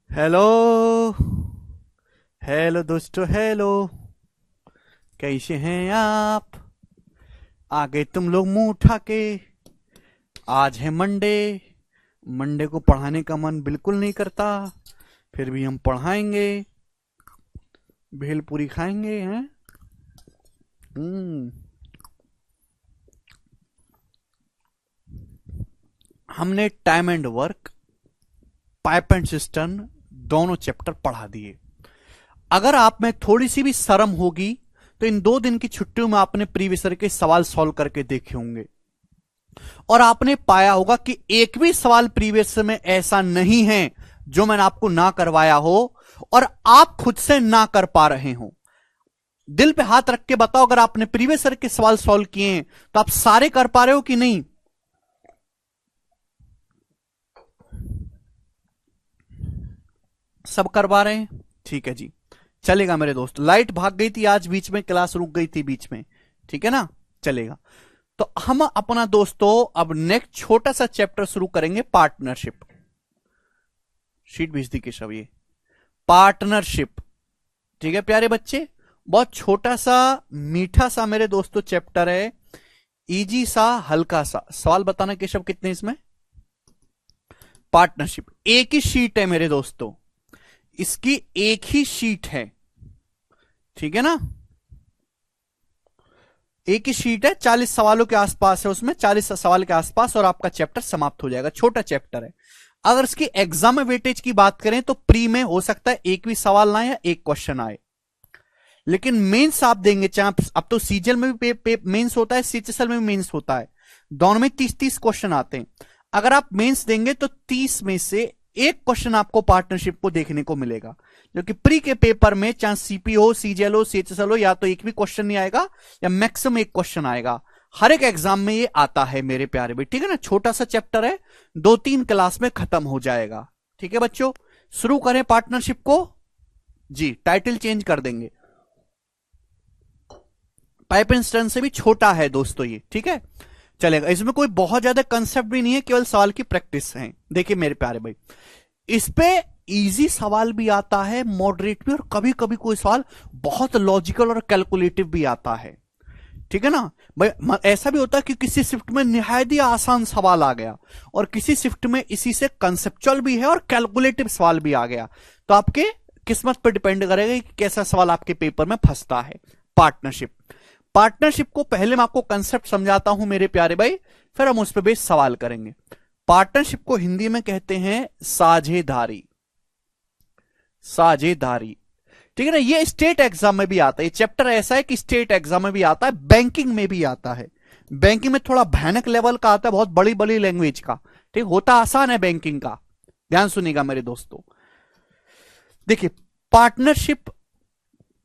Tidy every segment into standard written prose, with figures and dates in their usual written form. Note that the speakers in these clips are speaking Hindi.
हेलो। हेलो दोस्तों, हेलो। कैसे हैं आप? आ गए तुम लोग मुंह उठा के। आज है मंडे। मंडे को पढ़ाने का मन बिल्कुल नहीं करता, फिर भी हम पढ़ाएंगे। भेलपूरी खाएंगे हैं। हम्म। हमने time and work, pipe and system दोनों चैप्टर पढ़ा दिए। अगर आप में थोड़ी सी भी शर्म होगी तो इन 2 दिन की छुट्टियों में आपने प्रीवियस ईयर के सवाल सॉल्व करके देखे होंगे और आपने पाया होगा कि एक भी सवाल प्रीवियस में ऐसा नहीं है जो मैंने आपको ना करवाया हो और आप खुद से ना कर पा रहे हो। दिल पे हाथ रख के बताओ, अगर आपने प्रीवियस ईयर के सवाल सॉल्व किए हैं तो आप सारे कर पा रहे हो कि नहीं? सब कर पा रहे हैं? ठीक है जी। चलेगा मेरे दोस्त। लाइट भाग गई थी आज, बीच में क्लास रुक गई थी बीच में। ठीक है ना? चलेगा। तो हम अपना दोस्तों अब नेक्स्ट छोटा सा चैप्टर शुरू करेंगे, पार्टनरशिप। शीट भेज दी केशव, ये पार्टनरशिप। ठीक है प्यारे बच्चे, बहुत छोटा सा मीठा सा मेरे दोस्तों चैप्टर है। इजी सा, हल्का सा। सवाल बताना केशव, कितने इसमें? पार्टनरशिप एक ही शीट है मेरे दोस्तों, इसकी एक ही शीट है। ठीक है ना? एक ही शीट है, 40 सवालों के आसपास है उसमें, 40 सवाल के आसपास, और आपका चैप्टर समाप्त हो जाएगा। छोटा चैप्टर है। अगर इसकी एग्जाम में वेटेज की बात करें तो प्री में हो सकता है एक भी सवाल ना आए या एक क्वेश्चन आए, लेकिन मेंस आप देंगे चाहे अब तो सीजीएल में भी मेंस होता है, सीएचएसएल में भी मेंस होता है, दोनों में 30-30 क्वेश्चन आते हैं। अगर आप मेंस देंगे तो 30 में से एक क्वेश्चन आपको पार्टनरशिप को देखने को मिलेगा, जो कि प्री के पेपर में चाहे सीपी हो, सीजीएल हो, सीएचएसएल हो, या तो एक भी क्वेश्चन नहीं आएगा या मैक्सिमम एक क्वेश्चन आएगा। हर एक एग्जाम में ये आता है मेरे प्यारे भाई। ठीक है ना? छोटा सा चैप्टर है, 2-3 क्लास में खत्म हो जाएगा। ठीक है बच्चों, शुरू करें पार्टनरशिप को। जी, टाइटल चेंज कर देंगे। पाइप एंड स्टर्न से भी छोटा है दोस्तों ये। ठीक है, चलेगा। इसमें कोई बहुत ज्यादा कंसेप्ट भी नहीं है, केवल सवाल की प्रैक्टिस है। देखिए मेरे प्यारे भाई, इस पे इजी सवाल भी आता है, मॉडरेट भी, और कभी कभी कोई सवाल बहुत लॉजिकल और कैलकुलेटिव भी आता है। ठीक है ना भाई? ऐसा भी होता है कि किसी शिफ्ट में निहायत ही आसान सवाल आ गया और किसी शिफ्ट में इसी से कंसेप्चुअल भी है और कैलकुलेटिव सवाल भी आ गया। तो आपके किस्मत पर डिपेंड करेगा कि कैसा सवाल आपके पेपर में फंसता है। पार्टनरशिप, पार्टनरशिप को पहले मैं आपको कंसेप्ट समझाता हूं मेरे प्यारे भाई, फिर हम उस पर बेस सवाल करेंगे। पार्टनरशिप को हिंदी में कहते हैं साझेदारी। साझेदारी। ठीक है ना? ये स्टेट एग्जाम में भी आता है। ये चैप्टर ऐसा है कि स्टेट एग्जाम में भी आता है, बैंकिंग में भी आता है। बैंकिंग में थोड़ा भयानक लेवल का आता है, बहुत बड़ी बड़ी लैंग्वेज का। ठीक, होता आसान है बैंकिंग का। ध्यान सुनिएगा मेरे दोस्तों। देखिए, पार्टनरशिप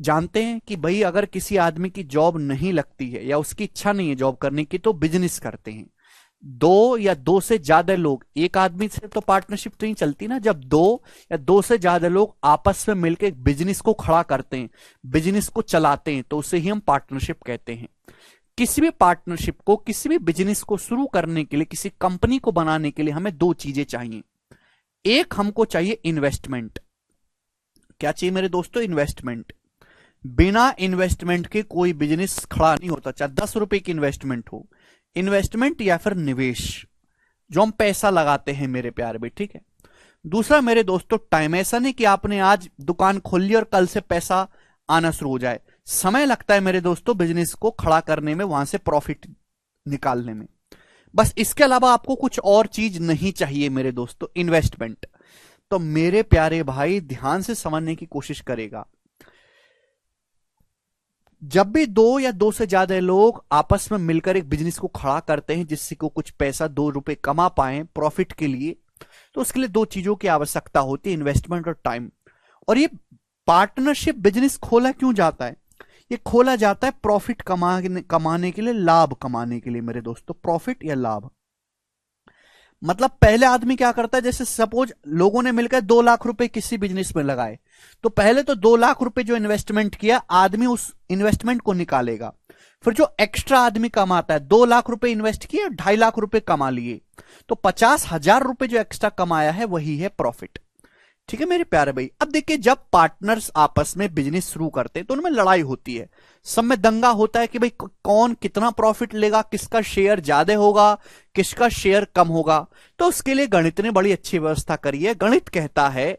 जानते हैं कि भाई अगर किसी आदमी की जॉब नहीं लगती है या उसकी इच्छा नहीं है जॉब करने की तो बिजनेस करते हैं। दो या दो से ज्यादा लोग, एक आदमी से तो पार्टनरशिप तो नहीं चलती ना। जब दो या दो से ज्यादा लोग आपस में मिलकर एक बिजनेस को खड़ा करते हैं, बिजनेस को चलाते हैं, तो उसे ही हम पार्टनरशिप कहते हैं। किसी भी पार्टनरशिप को, किसी भी बिजनेस को शुरू करने के लिए, किसी कंपनी को बनाने के लिए हमें 2 चीजें चाहिए। एक, हमको चाहिए इन्वेस्टमेंट। क्या चाहिए मेरे दोस्तों? इन्वेस्टमेंट। बिना इन्वेस्टमेंट के कोई बिजनेस खड़ा नहीं होता, चाहे 10 रुपए की इन्वेस्टमेंट हो। इन्वेस्टमेंट या फिर निवेश, जो हम पैसा लगाते हैं मेरे प्यारे भाई। ठीक है। दूसरा मेरे दोस्तों, टाइम। ऐसा नहीं कि आपने आज दुकान खोल ली और कल से पैसा आना शुरू हो जाए। समय लगता है मेरे दोस्तों बिजनेस को खड़ा करने में, वहां से प्रॉफिट निकालने में। बस इसके अलावा आपको कुछ और चीज नहीं चाहिए मेरे दोस्तों, इन्वेस्टमेंट। तो मेरे प्यारे भाई ध्यान से समझने की कोशिश करेगा। जब भी दो या दो से ज्यादा लोग आपस में मिलकर एक बिजनेस को खड़ा करते हैं जिससे को कुछ पैसा, 2 रुपए कमा पाए प्रॉफिट के लिए, तो उसके लिए 2 चीजों की आवश्यकता होती है, इन्वेस्टमेंट और टाइम। और ये पार्टनरशिप बिजनेस खोला क्यों जाता है? ये खोला जाता है प्रॉफिट कमाने के लिए, लाभ कमाने के लिए मेरे दोस्तों। प्रॉफिट या लाभ, मतलब पहले आदमी क्या करता है, जैसे सपोज लोगों ने मिलकर 2 लाख रुपए किसी बिजनेस में लगाए, तो पहले तो 2 लाख रुपए जो इन्वेस्टमेंट किया, आदमी उस इन्वेस्टमेंट को निकालेगा। फिर जो एक्स्ट्रा आदमी कमाता है, 2 लाख रुपए इन्वेस्ट किए, 2.5 लाख रुपए कमा लिए, तो 50,000 रुपए जो एक्स्ट्रा कमाया है वही है प्रॉफिट। ठीक है मेरे प्यारे भाई। अब देखिए, जब पार्टनर्स आपस में बिजनेस शुरू करते हैं तो उनमें लड़ाई होती है, सब में दंगा होता है कि भाई कौन कितना प्रॉफिट लेगा, किसका शेयर ज्यादा होगा, किसका शेयर कम होगा। तो उसके लिए गणित ने बड़ी अच्छी व्यवस्था करी है। गणित कहता है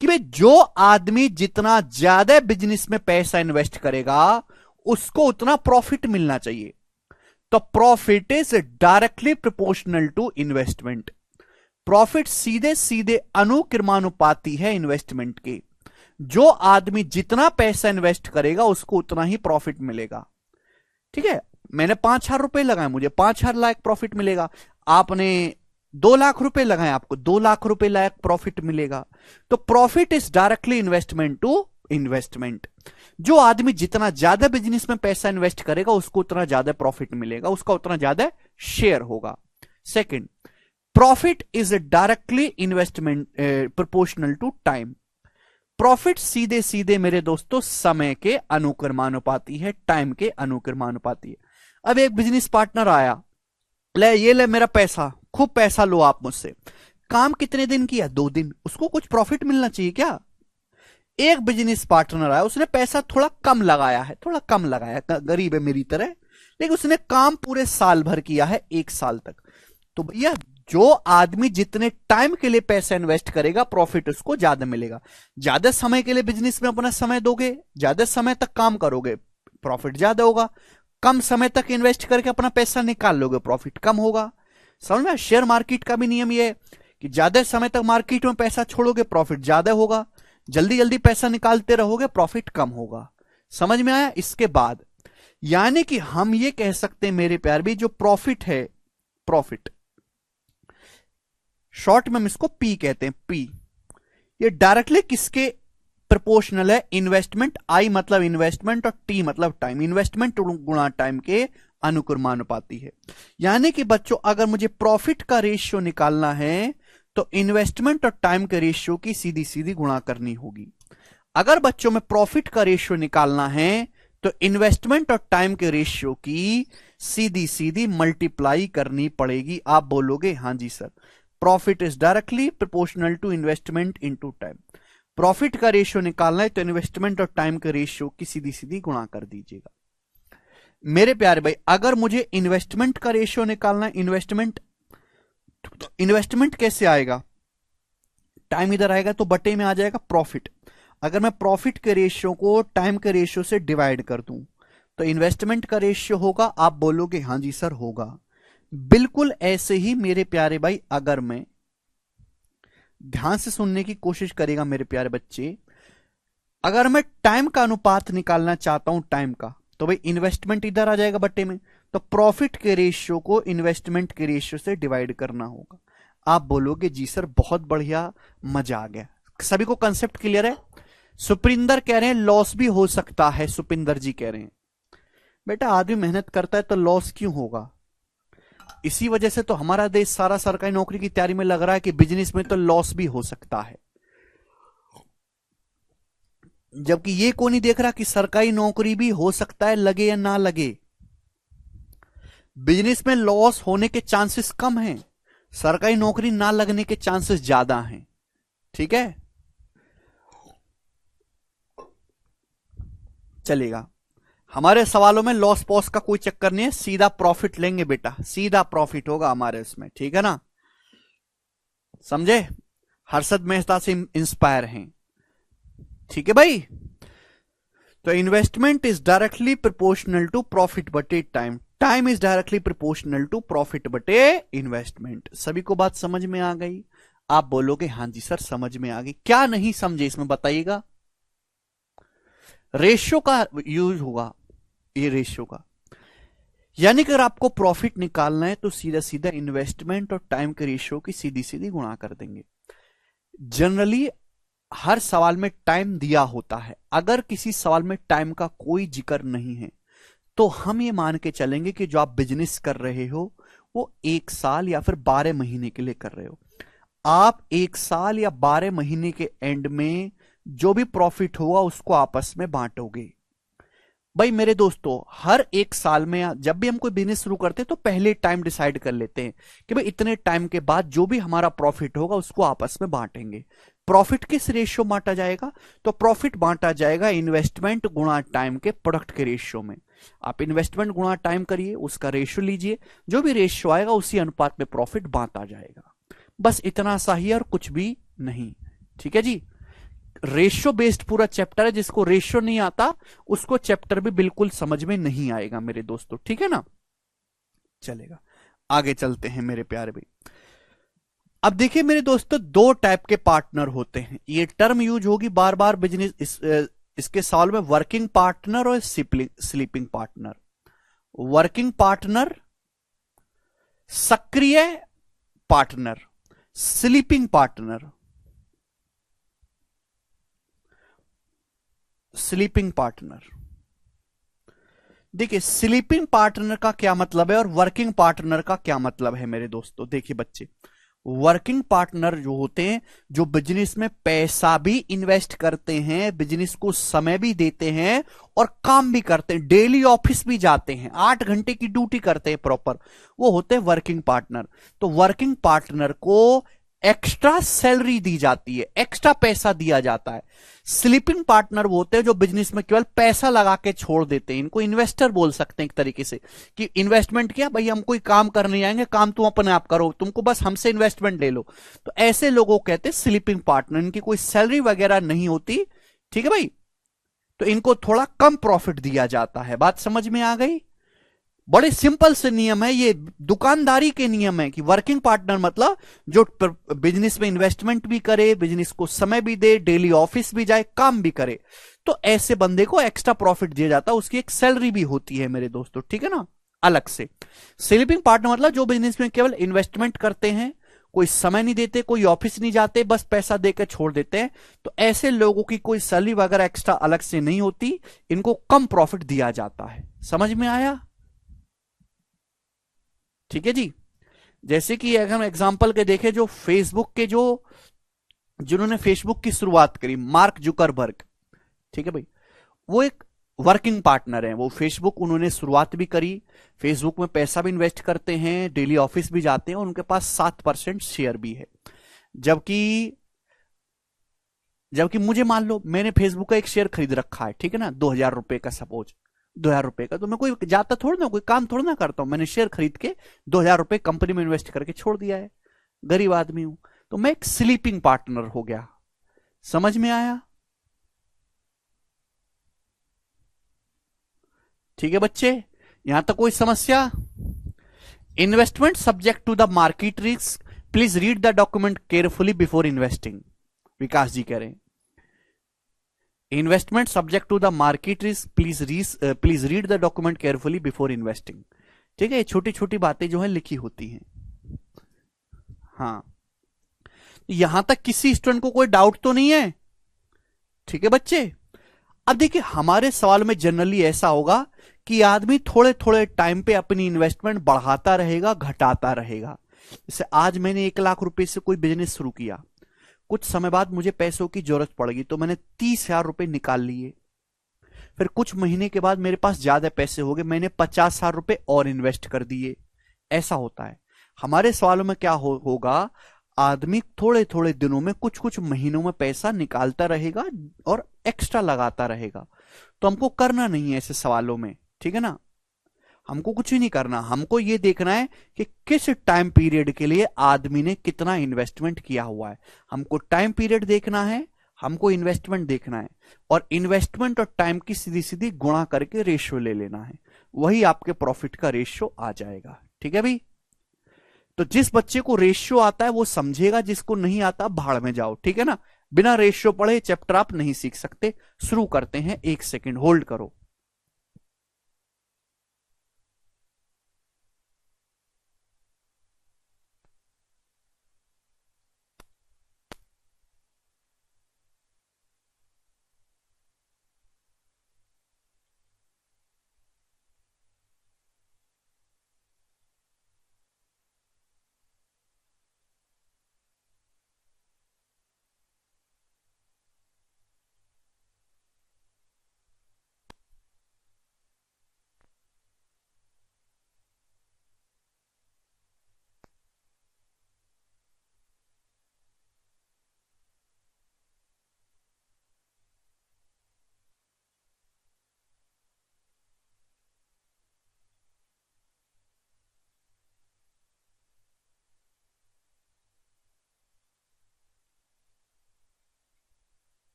कि भाई जो आदमी जितना ज्यादा बिजनेस में पैसा इन्वेस्ट करेगा उसको उतना प्रॉफिट मिलना चाहिए। तो profit is directly proportional to investment. Profit सीधे सीधे अनुक्रमानुपाती है इन्वेस्टमेंट के। जो आदमी जितना पैसा इन्वेस्ट करेगा उसको उतना ही प्रॉफिट मिलेगा। ठीक है, मैंने 5,000 रुपए लगाए, मुझे 5,000 लाख प्रॉफिट मिलेगा। आपने 2 लाख रुपए लगाए, आपको 2 लाख रुपए लाख प्रॉफिट मिलेगा। तो profit is directly investment to investment. जो आदमी जितना ज्यादा बिजनेस में पैसा इन्वेस्ट करेगा उसको उतना ज्यादा प्रॉफिट मिलेगा, उसका उतना ज्यादा शेयर होगा। Second, profit is directly investment proportional to time. Profit सीधे सीधे मेरे दोस्तों समय के अनुक्रमानुपाती है, टाइम के अनुक्रमानुपाती है। अब एक बिजनेस पार्टनर आया, ले ये ले मेरा पैसा, खूब पैसा लो आप मुझसे। काम कितने दिन किया? 2 दिन। उसको कुछ प्रॉफिट मिलना चाहिए क्या? एक बिजनेस पार्टनर आया, उसने पैसा थोड़ा कम लगाया है, थोड़ा कम लगाया, गरीब है मेरी तरह, लेकिन उसने काम पूरे साल भर किया है, 1 साल तक। तो भैया जो आदमी जितने टाइम के लिए पैसा इन्वेस्ट करेगा प्रॉफिट उसको ज्यादा मिलेगा। ज्यादा समय के लिए बिजनेस में अपना समय दोगे, ज्यादा समय तक काम करोगे, प्रॉफिट ज्यादा होगा। कम समय तक इन्वेस्ट करके अपना पैसा निकाल लोगे, प्रॉफिट कम होगा। समझ में? शेयर मार्केट का भी नियम यह है कि ज्यादा समय तक मार्केट में पैसा छोड़ोगे प्रॉफिट ज्यादा होगा, जल्दी जल्दी पैसा निकालते रहोगे प्रॉफिट कम होगा। समझ में आया? इसके बाद यानी कि हम ये कह सकते हैं मेरे प्यार भी, जो प्रॉफिट है, प्रॉफिट शॉर्ट में हम इसको पी कहते हैं, पी, ये डायरेक्टली किसके प्रोपोर्शनल है? इन्वेस्टमेंट, आई मतलब इन्वेस्टमेंट और टी मतलब टाइम, इन्वेस्टमेंट गुणा टाइम के अनुक्रमानुपाती है। यानी कि बच्चों अगर मुझे प्रॉफिट का रेशियो निकालना है तो इन्वेस्टमेंट और टाइम के रेशियो की सीधी सीधी गुणा करनी होगी। अगर बच्चों में प्रॉफिट का रेशियो निकालना है तो इन्वेस्टमेंट और टाइम के रेशियो की सीधी सीधी मल्टीप्लाई करनी पड़ेगी। आप बोलोगे हां जी sir, profit is directly proportional to investment into time. Profit का रेशियो निकालना है तो इन्वेस्टमेंट और टाइम के रेशियो की सीधी सीधी गुणा कर दीजिएगा। मेरे प्यारे भाई अगर मुझे इन्वेस्टमेंट का रेशियो निकालना है, इन्वेस्टमेंट कैसे आएगा? टाइम इधर आएगा तो बटे में आ जाएगा प्रॉफिट। अगर मैं प्रॉफिट के रेशियो को टाइम के रेशियो से डिवाइड कर दूं तो इन्वेस्टमेंट का रेशियो होगा। आप बोलोगे हां जी सर होगा। बिल्कुल ऐसे ही मेरे प्यारे भाई, अगर मैं ध्यान से सुनने की कोशिश करेगा मेरे प्यारे बच्चे, अगर मैं टाइम का अनुपात निकालना चाहता हूं टाइम का, तो भाई इन्वेस्टमेंट इधर आ जाएगा बट्टे में, तो प्रॉफिट के रेशियो को इन्वेस्टमेंट के रेशियो से डिवाइड करना होगा। आप बोलोगे जी सर बहुत बढ़िया, मजा आ गया। सभी को कंसेप्ट क्लियर है? सुपिंदर कह रहे हैं लॉस भी हो सकता है, सुपिंदर जी कह रहे हैं बेटा आदमी मेहनत करता है तो लॉस क्यों होगा? इसी वजह से तो हमारा देश सारा सरकारी नौकरी की तैयारी में लग रहा है कि बिजनेस में तो लॉस भी हो सकता है, जबकि ये कोई नहीं देख रहा कि सरकारी नौकरी भी हो सकता है लगे या ना लगे। बिजनेस में लॉस होने के चांसेस कम हैं, सरकारी नौकरी ना लगने के चांसेस ज्यादा हैं। ठीक है, चलेगा। हमारे सवालों में लॉस पॉस का कोई चक्कर नहीं है, सीधा प्रॉफिट लेंगे बेटा, सीधा प्रॉफिट होगा हमारे इसमें। ठीक है ना, समझे? हर्षद मेहता से इंस्पायर हैं। ठीक है भाई, तो investment is directly proportional to profit बटे time, time is directly proportional to profit बटे इन्वेस्टमेंट। सभी को बात समझ में आ गई? आप बोलोगे हां जी सर समझ में आ गई। क्या नहीं समझे इसमें बताइएगा? रेशियो का यूज होगा, ये रेशियो का, यानी कि अगर आपको प्रॉफिट निकालना है तो सीधा सीधा इन्वेस्टमेंट और टाइम के रेशियो की सीधी सीधी गुणा कर देंगे। जनरली हर सवाल में टाइम दिया होता है, अगर किसी सवाल में टाइम का कोई जिक्र नहीं है तो हम ये मान के चलेंगे कि जो आप बिजनेस कर रहे हो वो 1 साल या फिर 12 महीने के लिए कर रहे हो। आप 1 साल या 12 महीने के एंड में जो भी प्रॉफिट होगा उसको आपस में बांटोगे। भाई मेरे दोस्तों, हर एक साल में जब भी हम कोई बिजनेस शुरू करते हैं तो पहले टाइम डिसाइड कर लेते हैं कि भाई इतने टाइम के बाद जो भी हमारा प्रॉफिट होगा उसको आपस में बांटेंगे। प्रॉफिट किस रेशियो बांटा जाएगा? तो प्रॉफिट बांटा जाएगा इन्वेस्टमेंट गुणा टाइम के प्रोडक्ट के रेशियो में। आप इन्वेस्टमेंट गुणा टाइम करिए, उसका रेशियो लीजिए, जो भी रेशियो आएगा उसी अनुपात में प्रॉफिट बांटा जाएगा। बस इतना सा ही और कुछ भी नहीं। ठीक है जी। रेशियो बेस्ड पूरा चैप्टर है, जिसको रेशियो नहीं आता उसको चैप्टर भी बिल्कुल समझ में नहीं आएगा मेरे दोस्तों। ठीक है ना? चलेगा, आगे चलते हैं मेरे प्यारे भाई। अब देखिए मेरे दोस्तों, दो टाइप के पार्टनर होते हैं, ये टर्म यूज होगी बार बार बिजनेस इसके सवाल में। वर्किंग पार्टनर और स्लीपिंग पार्टनर। वर्किंग पार्टनर, सक्रिय partner, sleeping partner. Sleeping partner, देखिए स्लीपिंग पार्टनर का क्या मतलब है और वर्किंग पार्टनर का क्या मतलब है मेरे दोस्तों। देखिए बच्चे, वर्किंग पार्टनर जो होते हैं, जो बिजनेस में पैसा भी इन्वेस्ट करते हैं, बिजनेस को समय भी देते हैं और काम भी करते हैं, डेली ऑफिस भी जाते हैं, 8 घंटे की ड्यूटी करते हैं प्रॉपर, वो होते हैं वर्किंग पार्टनर। तो वर्किंग पार्टनर को एक्स्ट्रा सैलरी दी जाती है, एक्स्ट्रा पैसा दिया जाता है। स्लीपिंग पार्टनर वो होते हैं जो बिजनेस में केवल पैसा लगा के छोड़ देते हैं, इनको इन्वेस्टर बोल सकते हैं एक तरीके से, कि इन्वेस्टमेंट किया भाई, हम कोई काम करने आएंगे, काम तुम अपने आप करो, तुमको बस हमसे इन्वेस्टमेंट ले लो। तो ऐसे लोगों को कहते हैं स्लीपिंग पार्टनर, इनकी कोई सैलरी वगैरह नहीं होती। ठीक है भाई? तो इनको थोड़ा कम प्रॉफिट दिया जाता है। बात समझ में आ गई? बड़े सिंपल से नियम है, ये दुकानदारी के नियम है कि वर्किंग पार्टनर मतलब जो बिजनेस में इन्वेस्टमेंट भी करे, बिजनेस को समय भी दे, डेली ऑफिस भी जाए, काम भी करे, तो ऐसे बंदे को एक्स्ट्रा प्रॉफिट दिया जाता है, उसकी एक सैलरी भी होती है मेरे दोस्तों। ठीक है ना? अलग से। स्लीपिंग पार्टनर मतलब जो बिजनेस में केवल इन्वेस्टमेंट करते हैं, कोई समय नहीं देते, कोई ऑफिस नहीं जाते, बस पैसा देकर छोड़ देते हैं, तो ऐसे लोगों की कोई सैलरी वगैरह एक्स्ट्रा अलग से नहीं होती, इनको कम प्रॉफिट दिया जाता है। समझ में आया? ठीक है जी। जैसे कि अगर हम एग्जांपल के देखें, जो फेसबुक के जो जिन्होंने फेसबुक की शुरुआत करी, मार्क जुकरबर्ग। ठीक है भाई, वो एक वर्किंग पार्टनर है, वो फेसबुक उन्होंने शुरुआत भी करी, फेसबुक में पैसा भी इन्वेस्ट करते हैं, डेली ऑफिस भी जाते हैं और उनके पास 7% शेयर भी है। जबकि जबकि मुझे मान लो मैंने फेसबुक का एक शेयर खरीद रखा है, ठीक है ना, 2,000 रुपए का, सपोज 2,000 रुपए का, तो मैं कोई जाता थोड़ा ना, कोई काम थोड़ा ना करता हूं, मैंने शेयर खरीद के 2,000 रुपए कंपनी में इन्वेस्ट करके छोड़ दिया है, गरीब आदमी हूं, तो मैं एक स्लीपिंग पार्टनर हो गया। समझ में आया? ठीक है बच्चे, यहां तक कोई समस्या? Investment subject to the market risk, please read the document carefully before investing. Vikas ji कह रहे हैं investment subject to the market risk, please read the document carefully before investing. ठीक है, ये छोटी छोटी बातें जो है लिखी होती हैं। हाँ, यहां तक किसी स्टूडेंट को कोई डाउट तो नहीं है? ठीक है बच्चे। अब देखिए, हमारे सवाल में जनरली ऐसा होगा कि आदमी थोड़े थोड़े टाइम पे अपनी इन्वेस्टमेंट बढ़ाता रहेगा, घटाता रहेगा। जैसे आज मैंने 1 लाख रुपए से कोई बिजनेस शुरू किया, कुछ समय बाद मुझे पैसों की जरूरत पड़ेगी, तो मैंने 30,000 रुपए निकाल लिए। फिर कुछ महीने के बाद मेरे पास ज्यादा पैसे हो गए, मैंने 50,000 रुपए और इन्वेस्ट कर दिए। ऐसा होता है। हमारे सवालों में क्या होगा, आदमी थोड़े थोड़े दिनों में, कुछ कुछ महीनों में पैसा निकालता रहेगा और एक्स्ट्रा लगाता रहेगा। तो हमको करना नहीं है ऐसे सवालों में। ठीक है ना? हमको कुछ ही नहीं करना, हमको ये देखना है कि किस टाइम पीरियड के लिए आदमी ने कितना इन्वेस्टमेंट किया हुआ है। हमको टाइम पीरियड देखना है, हमको इन्वेस्टमेंट देखना है, और इन्वेस्टमेंट और टाइम की सीधी सीधी गुणा करके रेशियो ले लेना है, वही आपके प्रॉफिट का रेशियो आ जाएगा। ठीक है भाई? तो जिस बच्चे को रेशियो आता है वो समझेगा, जिसको नहीं आता भाड़ में जाओ। ठीक है ना? बिना रेशियो पढ़े चैप्टर आप नहीं सीख सकते। शुरू करते हैं, 1 सेकेंड होल्ड करो।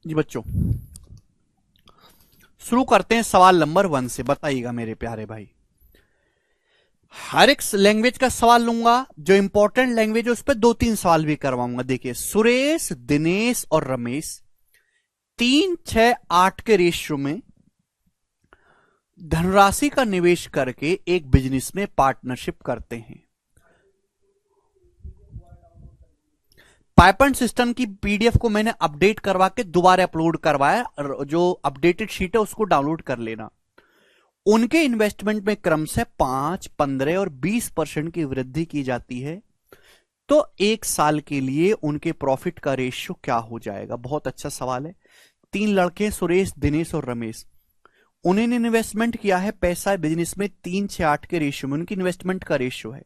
जी बच्चों, शुरू करते हैं सवाल नंबर 1 से। बताइएगा मेरे प्यारे भाई, हर एक लैंग्वेज का सवाल लूंगा, जो इंपॉर्टेंट लैंग्वेज है उस पर 2-3 सवाल भी करवाऊंगा। देखिए, सुरेश, दिनेश और रमेश 3, 6, 8 के रेशियो में धनराशि का निवेश करके एक बिजनेस में पार्टनरशिप करते हैं। पाइपन सिस्टम की पीडीएफ को मैंने अपडेट करवा के दोबारा अपलोड करवाया, जो अपडेटेड शीट है उसको डाउनलोड कर लेना। उनके इन्वेस्टमेंट में क्रमशः 5, 15 और 20% की वृद्धि की जाती है। तो एक साल के लिए उनके प्रॉफिट का रेशियो क्या हो जाएगा? बहुत अच्छा सवाल है। 3 लड़के, सुरेश, दिनेश और रमेश, उन्होंने इन्वेस्टमेंट किया है पैसा बिजनेस में 3, 6, 8 के रेशियो में। उनकी इन्वेस्टमेंट का रेशियो है,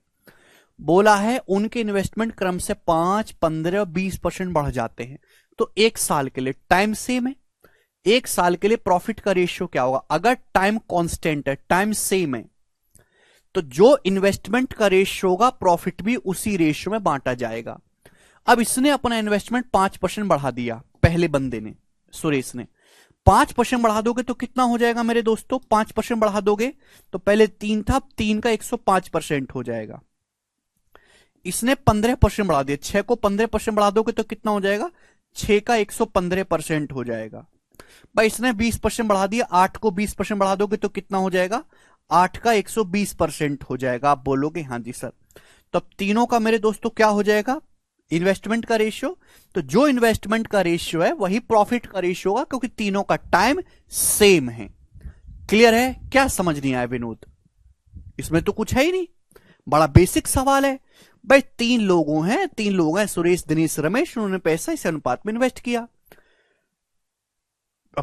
बोला है उनके इन्वेस्टमेंट क्रम से 5, 15 और 20% बढ़ जाते हैं। तो एक साल के लिए टाइम सेम है, एक साल के लिए प्रॉफिट का रेशियो क्या होगा? अगर टाइम कांस्टेंट है, टाइम सेम है, तो जो इन्वेस्टमेंट का रेशियो होगा प्रॉफिट भी उसी रेशियो में बांटा जाएगा। अब इसने अपना इन्वेस्टमेंट 5% बढ़ा दिया, पहले बंदे ने, सुरेश ने। 5% बढ़ा दोगे तो कितना हो जाएगा मेरे दोस्तों? 5% बढ़ा दोगे तो पहले 3 था, 3 का 105% हो जाएगा। इसने 15% बढ़ा दिया, 6 को 15% बढ़ा दोगे तो कितना हो जाएगा? 6 का 115% हो जाएगा। भाई इसने 20% बढ़ा दिया, 8 को 20% बढ़ा दोगे तो कितना हो जाएगा? 8 का 120% हो जाएगा। आप बोलोगे हाँ जी सर। तो अब तीनों का मेरे दोस्तों क्या हो जाएगा? इन्वेस्टमेंट का रेशियो। तो जो इन्वेस्टमेंट का रेशियो है वही प्रॉफिट का रेशियो होगा, क्योंकि तीनों का टाइम सेम है। क्लियर है? क्या समझ नहीं आया विनोद? इसमें तो कुछ है ही नहीं, बड़ा बेसिक सवाल है। भाई 3 लोग हैं, सुरेश, दिनेश, रमेश, उन्होंने पैसा इस अनुपात में इन्वेस्ट किया,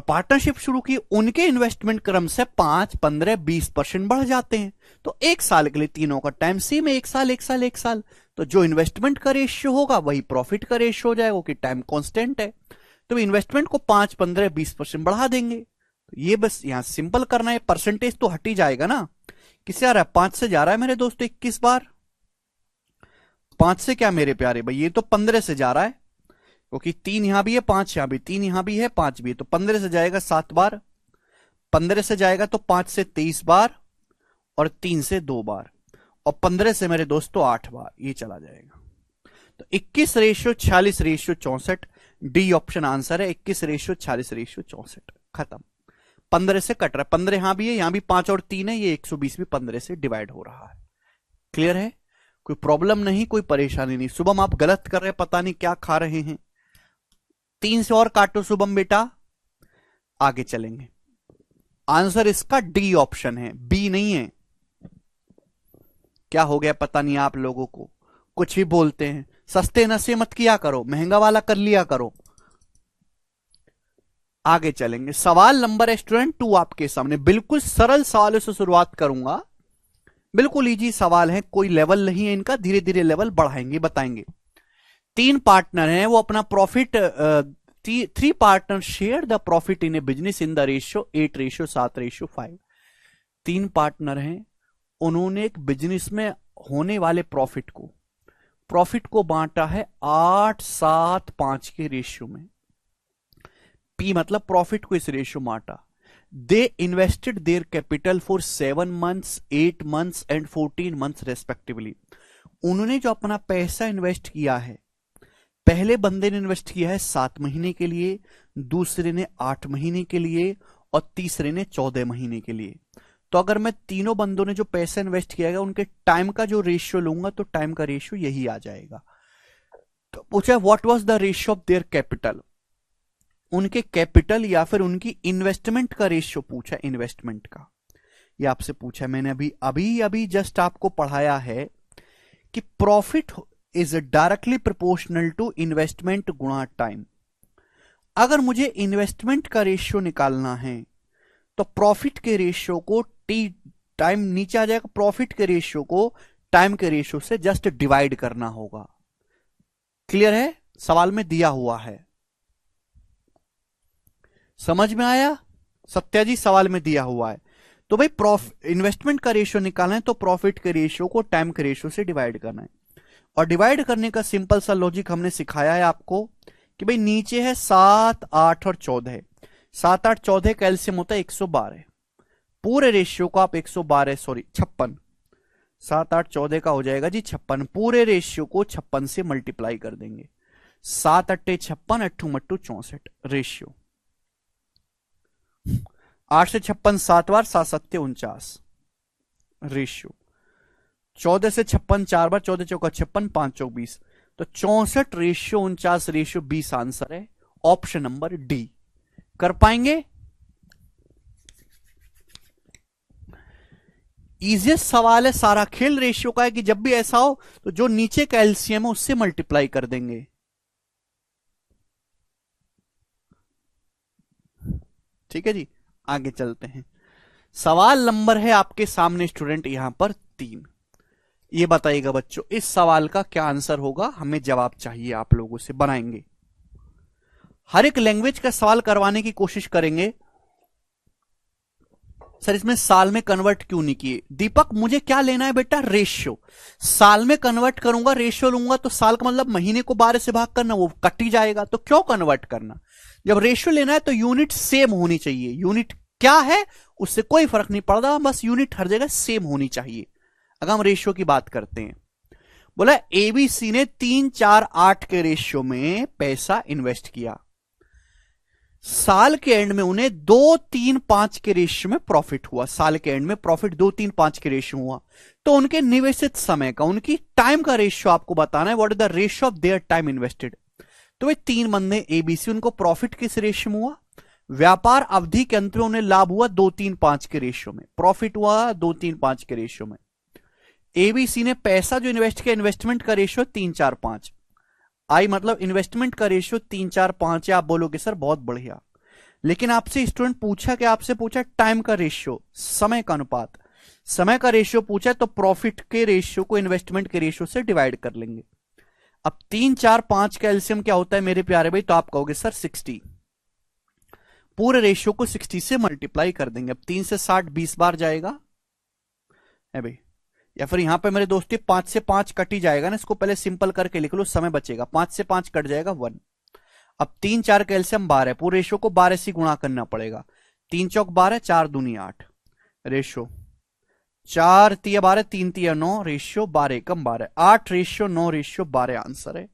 पार्टनरशिप शुरू की। उनके इन्वेस्टमेंट क्रम से 5, 15, 20% बढ़ जाते हैं। तो एक साल के लिए तीनों का टाइम सेम है, एक साल, एक साल, एक साल। तो जो इन्वेस्टमेंट का रेशियो होगा वही प्रॉफिट का रेशियो हो जाएगा, कि टाइम कांस्टेंट है। तो इन्वेस्टमेंट को 5, 15, 20% बढ़ा देंगे। तो ये बस यहां सिंपल करना है, परसेंटेज तो हट ही जाएगा ना। किससे आ रहा है? 5 से जा रहा है मेरे दोस्तों 21 बार। 5 से क्या मेरे प्यारे भाई? ये तो 15 से जा रहा है, क्योंकि 3 यहां भी है, 5 यहां भी, 3 यहां भी है, 5 भी है। तो 15 से जाएगा 7 बार, 15 से जाएगा तो 5 से 23 बार, और 3 से 2 बार, और 15 से मेरे दोस्तों 8 बार। ये चला जाएगा। तो 21:46:64 डी ऑप्शन आंसर है। 21:46:64 खत्म। 15 से कट रहा है, 15 यहां भी है, यहां भी 5 और 3 है, ये 120 भी 15 से डिवाइड हो रहा है। क्लियर है? कोई प्रॉब्लम नहीं, कोई परेशानी नहीं। शुभम आप गलत कर रहे हैं, पता नहीं क्या खा रहे हैं। 3 से और काटो शुभम बेटा, आगे चलेंगे। आंसर इसका डी ऑप्शन है, बी नहीं है। क्या हो गया पता नहीं आप लोगों को, कुछ ही बोलते हैं। सस्ते नशे मत किया करो, महंगा वाला कर लिया करो। आगे चलेंगे। सवाल नंबर स्टूडेंट 2 आपके सामने, बिल्कुल सरल सवालों से शुरुआत करूंगा। बिल्कुल इजी सवाल है, कोई लेवल नहीं है इनका, धीरे धीरे लेवल बढ़ाएंगे, बताएंगे। 3 पार्टनर हैं, वो अपना profit 3 partner share the profit in A business in the ratio 8:7:5। 3 partner हैं, उन्होंने एक बिजनेस में होने वाले प्रॉफिट को बांटा है 8:7:5 के रेशियो में। पी मतलब प्रॉफिट को इस रेशियो बांटा। दे invested their capital for 7 months, 8 months and 14 months respectively. उन्होंने जो अपना पैसा इन्वेस्ट किया है, पहले बंदे ने इन्वेस्ट किया है 7 महीने के लिए, दूसरे ने 8 महीने के लिए, और तीसरे ने 14 महीने के लिए। तो अगर मैं तीनों बंदों ने जो पैसा इन्वेस्ट किया है उनके टाइम का जो रेशियो लूंगा, तो टाइम का रेशियो यही आ जाएगा। तो पूछा what was the ratio of their capital, उनके कैपिटल या फिर उनकी इन्वेस्टमेंट का रेशियो पूछा, इन्वेस्टमेंट का। ये आपसे पूछा, मैंने अभी जस्ट आपको पढ़ाया है कि profit is directly proportional to investment गुणा टाइम। अगर मुझे इन्वेस्टमेंट का रेशियो निकालना है तो प्रॉफिट के रेशियो को टाइम नीचे आ जाएगा, प्रॉफिट के रेशियो को टाइम के रेशियो से जस्ट डिवाइड करना होगा। क्लियर है? सवाल में दिया हुआ है, समझ में आया? सत्या जी सवाल में दिया हुआ है। तो भाई इन्वेस्टमेंट का रेशियो निकालना है तो प्रॉफिट के रेशियो को टाइम के रेशियो से डिवाइड करना है। और डिवाइड करने का सिंपल सा लॉजिक हमने सिखाया है आपको कि भाई नीचे है 7, 8 और 14, 7, 8, 14 का एलसीएम होता है 112, पूरे रेशियो को आप 112 सॉरी 56, 7, 8, 14 का हो जाएगा जी 56, पूरे रेशियो को 56 से मल्टीप्लाई कर देंगे, 7 अट्ठे 56, अट्ठू मट्टू 64 रेशियो, 8 से 56 7 बार, 7 सत्ते 49 रेशियो, 14 से 56 4 बार, 14 चौका 56, 5 चौक 20, तो 64 रेशियो 49 रेशियो 20 आंसर है ऑप्शन नंबर डी। कर पाएंगे? इजिएस्ट सवाल है, सारा खेल रेशियो का है कि जब भी ऐसा हो तो जो नीचे का एलसीएम है उससे मल्टीप्लाई कर देंगे। ठीक है जी, आगे चलते हैं। सवाल नंबर है आपके सामने स्टूडेंट यहां पर 3। ये बताइएगा बच्चों इस सवाल का क्या आंसर होगा, हमें जवाब चाहिए आप लोगों से, बनाएंगे। हर एक लैंग्वेज का सवाल करवाने की कोशिश करेंगे। सर इसमें साल में कन्वर्ट क्यों नहीं किए? दीपक मुझे क्या लेना है बेटा? रेशियो। साल में कन्वर्ट करूंगा, रेशियो लूंगा तो साल का मतलब महीने को 12 से भाग करना, वो कट ही जाएगा, तो क्यों कन्वर्ट करना? जब रेशियो लेना है तो यूनिट सेम होनी चाहिए। यूनिट क्या है उससे कोई फर्क नहीं पड़ता, बस यूनिट हर जगह सेम होनी चाहिए अगर हम रेशियो की बात करते हैं। बोला एबीसी ने 3, 4, 8 के रेशियो में पैसा इन्वेस्ट किया, साल के एंड में उन्हें 2, 3, 5 के रेशियो में प्रॉफिट हुआ। साल के एंड में प्रॉफिट 2, 3, 5 के रेशियो हुआ, तो उनके निवेशित समय का, उनकी टाइम का रेशियो आपको बताना है। What is the ratio of their time invested? तो वे 3 बंदे एबीसी, उनको प्रॉफिट किस रेशियो में हुआ? व्यापार अवधि के अंत में उन्हें लाभ हुआ 2, 3, 5 के रेशियो में, प्रॉफिट हुआ 2, 3, 5 के रेशियो में। एबीसी ने पैसा जो इन्वेस्ट किया, इन्वेस्टमेंट का रेशियो 3, 4, 5, आई मतलब इन्वेस्टमेंट का रेशियो 3, 4, 5 है। आप बोलोगे सर बहुत बढ़िया, लेकिन आपसे स्टूडेंट पूछा कि आपसे पूछा टाइम का रेशियो, समय का अनुपात, समय का रेशियो पूछा तो प्रॉफिट के रेशियो को इन्वेस्टमेंट के रेशियो से डिवाइड कर लेंगे। अब 3, 4, 5 का एलसीएम क्या होता है मेरे प्यारे भाई? तो आप कहोगे सर 60, पूरे रेशियो को 60 से मल्टीप्लाई कर देंगे। अब 3 से 60 20 बार जाएगा है भाई, या फिर यहां पे मेरे दोस्ती 5 से 5 कट ही जाएगा ना, इसको पहले सिंपल करके लिख लो, समय बचेगा। 5 से 5 कट जाएगा 1। अब 3, 4 का एलसीएम 12 है, पूरे रेशियो को 12 से गुणा करना पड़ेगा। 3 चौक 12, 4 दूनी 8 रेशियो, 4 तिया 12, 3 तिया 9 रेशियो, 12 कम 12, 8 रेशियो 9 रेशियो 12 आंसर है।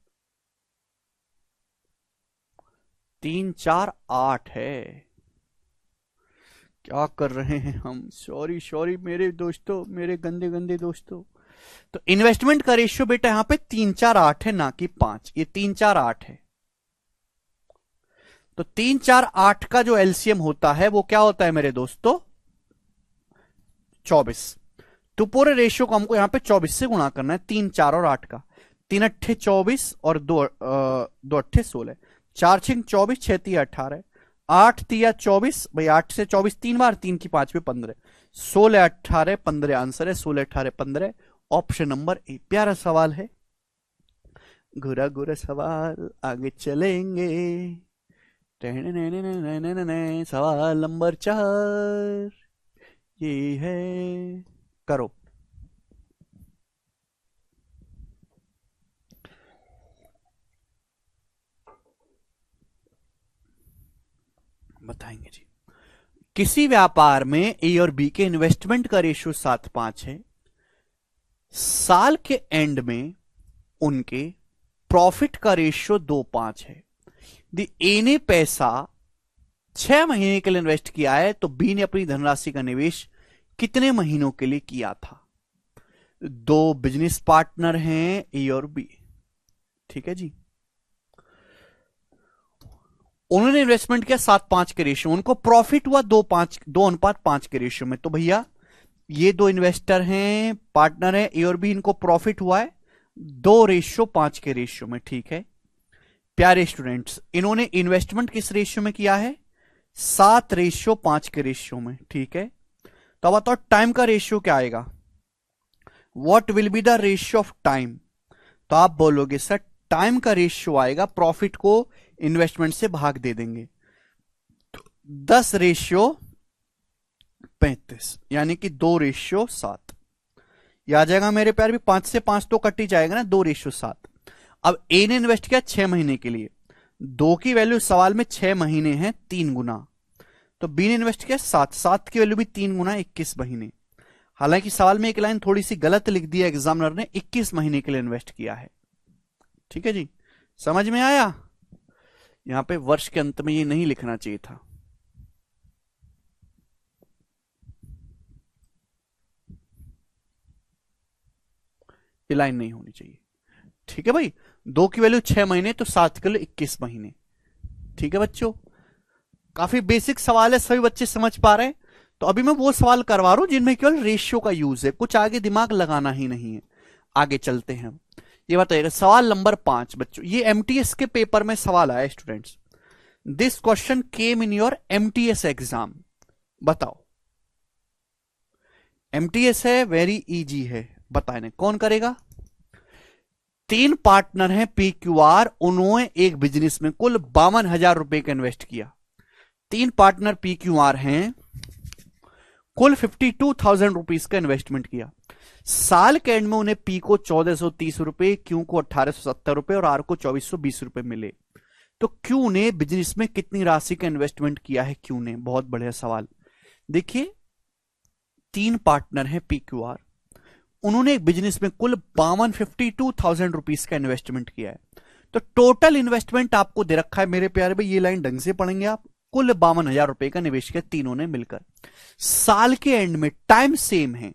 3, 4, 8 है। क्या कर रहे हैं हम? सॉरी सॉरी मेरे दोस्तों, मेरे गंदे गंदे दोस्तों। तो इन्वेस्टमेंट का रेशियो बेटा यहां पे 3, 4, 8 है, ना कि 5। ये 3, 4, 8 है, तो 3, 4, 8 का जो एलसीएम होता है वो क्या होता है मेरे दोस्तों? 24। तो पूरे रेशियो को हमको यहां पे 24 से गुणा करना है, 3, 4 और 8 का। 3 अट्ठे 24 और 2 अट्ठे 16, 4 छिंग 24, 6 तिया 18, 8 तिया 24 भाई, 8 से 24 3 बार, 3 की 5 में 15, 16, 18, 15 आंसर है। 16, 18, 15 ऑप्शन नंबर ए। प्यारा सवाल है, गुरा गुरा सवाल, आगे चलेंगे। सवाल नंबर 4 ये है, करो। बताएंगे जी। किसी व्यापार में ए और बी के इन्वेस्टमेंट का रेशियो 7:5 है, साल के एंड में उनके प्रॉफिट का रेशियो 2:5 है। ए ने पैसा 6 महीने के लिए इन्वेस्ट किया है, तो बी ने अपनी धनराशि का निवेश कितने महीनों के लिए किया था? 2 बिजनेस पार्टनर हैं ए और बी, ठीक है जी। उन्होंने इन्वेस्टमेंट किया 7:5 के रेशियो, उनको प्रॉफिट हुआ 2:5 के रेशियो में। तो भैया ये 2 इन्वेस्टर हैं, पार्टनर हैं ए और बी, इनको प्रॉफिट हुआ है 2:5 के रेशियो में, ठीक है। प्यारे स्टूडेंट्स, इन्होंने इन्वेस्टमेंट किस रेशियो में किया है? 7:5 के रेशियो में, ठीक है। तो अब बताओ टाइम का रेशियो क्या आएगा? What will be the ratio of time? तो आप बोलोगे सर टाइम का रेशियो आएगा, प्रॉफिट को इन्वेस्टमेंट से भाग दे देंगे, तो 10:35 यानी कि 2:7 यह आ जाएगा मेरे प्यार भी। 5 से 5 तो कट ही जाएगा ना, 2:7। अब ए ने इन्वेस्ट किया 6 महीने के लिए, 2 की वैल्यू सवाल में 6 महीने है, 3 गुना। तो बी ने इन्वेस्ट किया 7, 7 की वैल्यू भी 3 गुना 21 महीने। हालांकि सवाल में एक लाइन थोड़ी सी गलत लिख दी है एग्जामिनर ने, 21 महीने के लिए इन्वेस्ट किया है। ठीक है जी, समझ में आया? यहां पे वर्ष के अंत में ये नहीं लिखना चाहिए था। ये लाइन नहीं होनी चाहिए। ठीक है भाई, 2 की वैल्यू 6 महीने तो 7 के लिए 21 महीने। ठीक है बच्चों, काफी बेसिक सवाल है, सभी बच्चे समझ पा रहे हैं। तो अभी मैं वो सवाल करवा रहा हूं जिनमें केवल रेशियो का यूज है, कुछ आगे दिमाग लगाना ही नहीं है। आगे चलते हैं। ये बताइएगा सवाल नंबर 5 बच्चों, ये एमटीएस के पेपर में सवाल आया students. This question came in your MTS exam. बताओ, एमटीएस है, वेरी इजी है, बताए कौन करेगा? 3 पार्टनर हैं पी क्यू आर, उन्होंने एक बिजनेस में कुल 52,000 रुपए का इन्वेस्ट किया। 3 पार्टनर पी क्यू आर हैं, कुल 52,000 रुपीज का इन्वेस्टमेंट किया। साल के एंड में उन्हें पी को 1430 रुपए, क्यू को 1870 रुपए और आर को 2420 रुपए मिले। तो क्यू ने बिजनेस में कितनी राशि का इन्वेस्टमेंट किया है? क्यू ने, बहुत बढ़िया सवाल। देखिए 3 पार्टनर हैं पी क्यू आर, उन्होंने एक बिजनेस में कुल 52,000 रुपीज का इन्वेस्टमेंट किया है। तो टोटल इन्वेस्टमेंट आपको दे रखा है मेरे प्यारे भाई, ये लाइन ढंग से पढ़ेंगे आप। कुल 52,000 रुपए का निवेश किया तीनों ने मिलकर। साल के एंड में टाइम सेम है,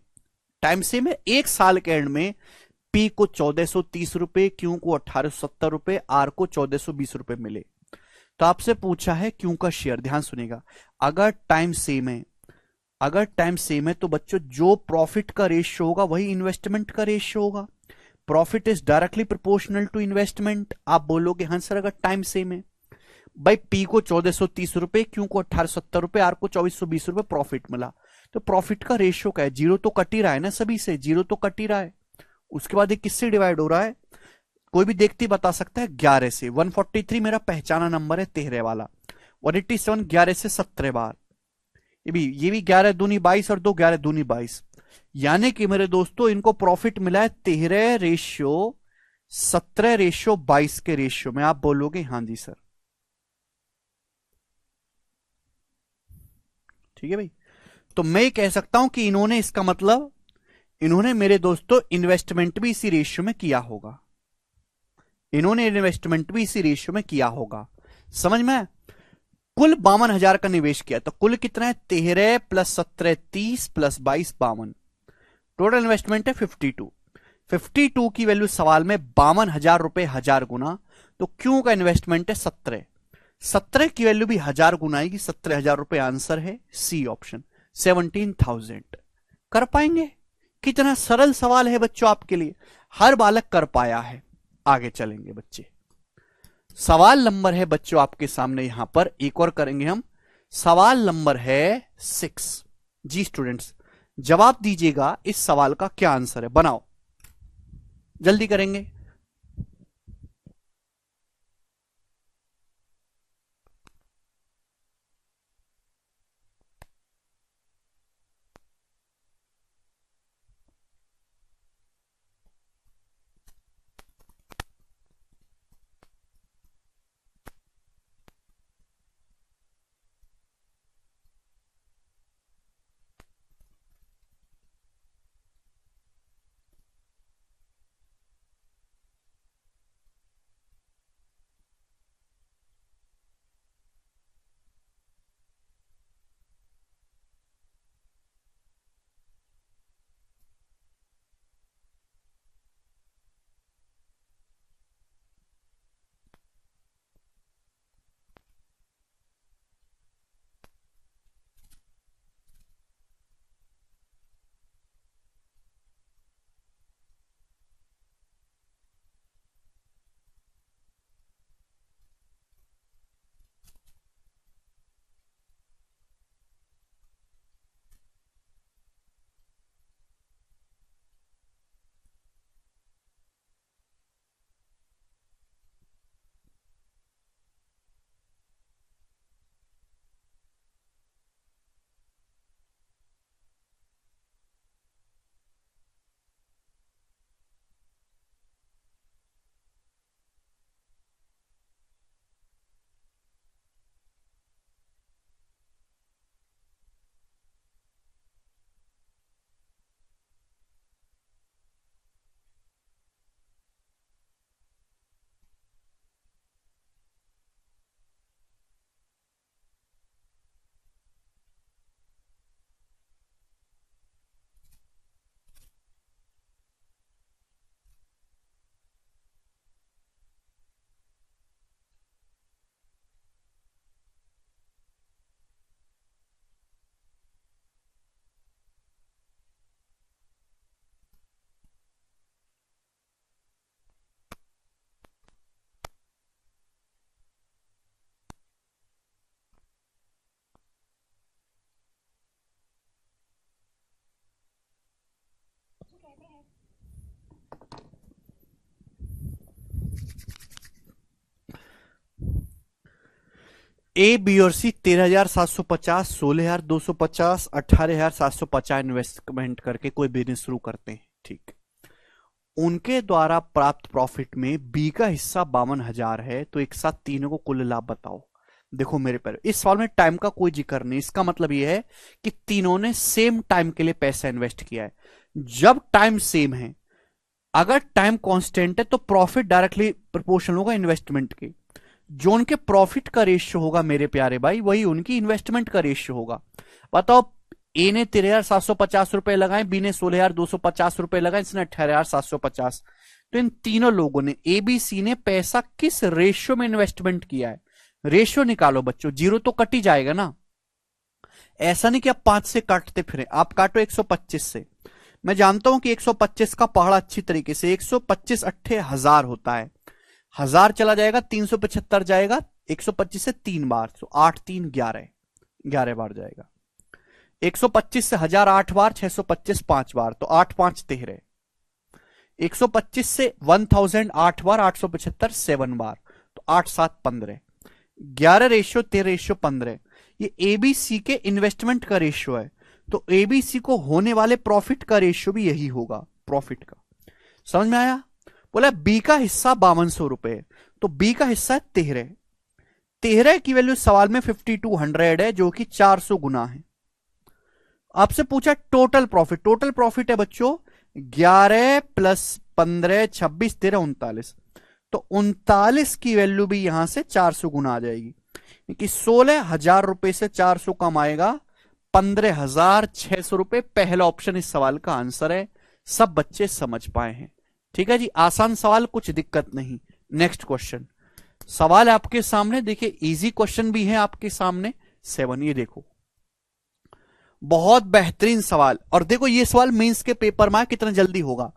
टाइम सेम है, एक साल के एंड में पी को 1430 रुपए, क्यू को 1870 रुपए, आर को 1420 रुपए मिले। तो आपसे पूछा है क्यू का शेयर, ध्यान सुनेगा। अगर टाइम सेम है, अगर टाइम सेम है तो बच्चों जो प्रॉफिट का रेशियो होगा वही इन्वेस्टमेंट का रेशियो होगा। Profit is directly proportional to investment. आप बोलोगे हाँ सर अगर टाइम सेम है, भाई पी को 1430 रुपए, क्यू को 1870 रुपए, आर को 2420 रुपए प्रॉफिट मिला, तो प्रॉफिट का रेशियो क्या है? जीरो तो कट ही रहा है ना, सभी से जीरो तो कट ही रहा है। उसके बाद ये किससे डिवाइड हो रहा है? कोई भी देखती बता सकता है, 11 से। 143 मेरा पहचाना नंबर है 13 वाला। 187 11 से 17 बार। ये भी 11 दूनी 22 और 2 11 दूनी 22। यानी कि मेरे दोस्तों इनको प्रॉफिट मिला है 13 रेशियो 17 रेशियो 22 के रेशियो में। आप बोलोगे हाँ जी सर। ठीक है भाई, तो मैं कह सकता हूं कि इन्होंने, इसका मतलब इन्होंने मेरे दोस्तों इन्वेस्टमेंट भी इसी रेशियो में किया होगा। इन्होंने इन्वेस्टमेंट भी इसी रेशियो में किया होगा। समझ में? कुल 52,000 का निवेश किया, तो कुल कितना है? 13 प्लस 17 30 प्लस 22 52। टोटल इन्वेस्टमेंट है 52। 52 की वैल्यू सवाल में 52,000 रुपए 1000 गुना, तो क्यों का इन्वेस्टमेंट है 17। 17 की वैल्यू भी 1000 गुना आएगी, 17,000 रुपए आंसर है सी ऑप्शन, 17,000। कर पाएंगे? कितना सरल सवाल है बच्चों आपके लिए, हर बालक कर पाया है। आगे चलेंगे बच्चे, सवाल नंबर है बच्चों आपके सामने, यहां पर एक और करेंगे हम। सवाल नंबर है 6। जी स्टूडेंट्स, जवाब दीजिएगा इस सवाल का क्या आंसर है, बनाओ, जल्दी करेंगे। ए, बी और सी 13,750, 16,250, 18,750 इन्वेस्टमेंट करके कोई बिजनेस शुरू करते हैं, ठीक। उनके द्वारा प्राप्त प्रॉफिट में बी का हिस्सा 52,000 है, तो एक साथ तीनों को कुल लाभ बताओ। देखो मेरे पर इस सवाल में टाइम का कोई जिक्र नहीं, इसका मतलब यह है कि तीनों ने सेम टाइम के लिए पैसा इन्वेस्ट किया है। जब टाइम सेम है, अगर टाइम कांस्टेंट है, तो प्रॉफिट डायरेक्टली प्रोपोर्शनल होगा इन्वेस्टमेंट के। जो उनके प्रॉफिट का रेशियो होगा मेरे प्यारे भाई, वही उनकी इन्वेस्टमेंट का रेशियो होगा। बताओ, ए ने 13,750 रुपए लगाए, बी ने 16,250 रुपए लगाए, इसने 18,750। तो इन तीनों लोगों ने, ए बी सी ने पैसा किस रेशियो में इन्वेस्टमेंट किया है? रेशियो निकालो बच्चों, जीरो तो कट ही जाएगा ना। ऐसा नहीं कि आप 5 से काटते फिरे, आप काटो 125 से। मैं जानता हूं कि 125 का पहाड़ा अच्छी तरीके से 125 अट्ठे 1000 होता है। 1000 चला जाएगा, 375 जाएगा, 125 से 3 बार, तो 8 3 11, 11 बार जाएगा। 125 से 1000 8 बार, 625 5 बार, तो 8 5 13। 125 से 1000 8 बार, 875 7 बार, तो 8 7 15। 11 रेशियो 13 रेशियो 15। ये एबीसी के इन्वेस्टमेंट का रेशियो है, तो एबीसी को होने वाले प्रॉफिट का रेशियो भी यही होगा, प्रॉफिट का। समझ में आया? बोला बी का हिस्सा 5200 रुपए, तो बी का हिस्सा है 13। 13 की वैल्यू सवाल में 5200 है, जो कि 400 गुना है। आपसे पूछा टोटल प्रॉफिट, टोटल प्रॉफिट है बच्चों 11 प्लस 15 26 13 39, तो 39 की वैल्यू भी यहां से 400 गुना आ जाएगी, क्योंकि 16,000 रुपए से 400 कम आएगा 15,600 रुपए। पहला ऑप्शन इस सवाल का आंसर है। सब बच्चे समझ पाए हैं? ठीक है जी, आसान सवाल, कुछ दिक्कत नहीं। नेक्स्ट क्वेश्चन, सवाल आपके सामने देखिए, इजी क्वेश्चन भी है आपके सामने 7। ये देखो, बहुत बेहतरीन सवाल, और देखो ये सवाल मेंस के पेपर में कितना जल्दी होगा।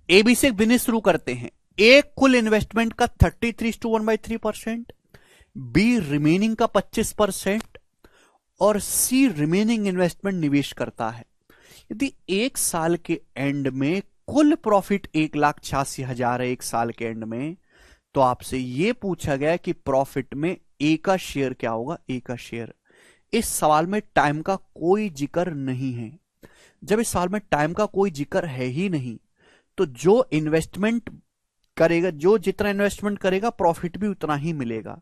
एबी से बिजनेस शुरू करते हैं। ए कुल इन्वेस्टमेंट का 33:1/3%, बी रिमेनिंग का 25% और सी रिमेनिंग इन्वेस्टमेंट निवेश करता है। यदि एक साल के एंड में कुल प्रॉफिट 1,86,000 है, एक साल के एंड में, तो आपसे यह पूछा गया कि प्रॉफिट में ए का शेयर क्या होगा? ए का शेयर। इस सवाल में टाइम का कोई जिक्र नहीं है। जब इस सवाल में टाइम का कोई जिक्र है ही नहीं, तो जो इन्वेस्टमेंट करेगा, जो जितना इन्वेस्टमेंट करेगा प्रॉफिट भी उतना ही मिलेगा।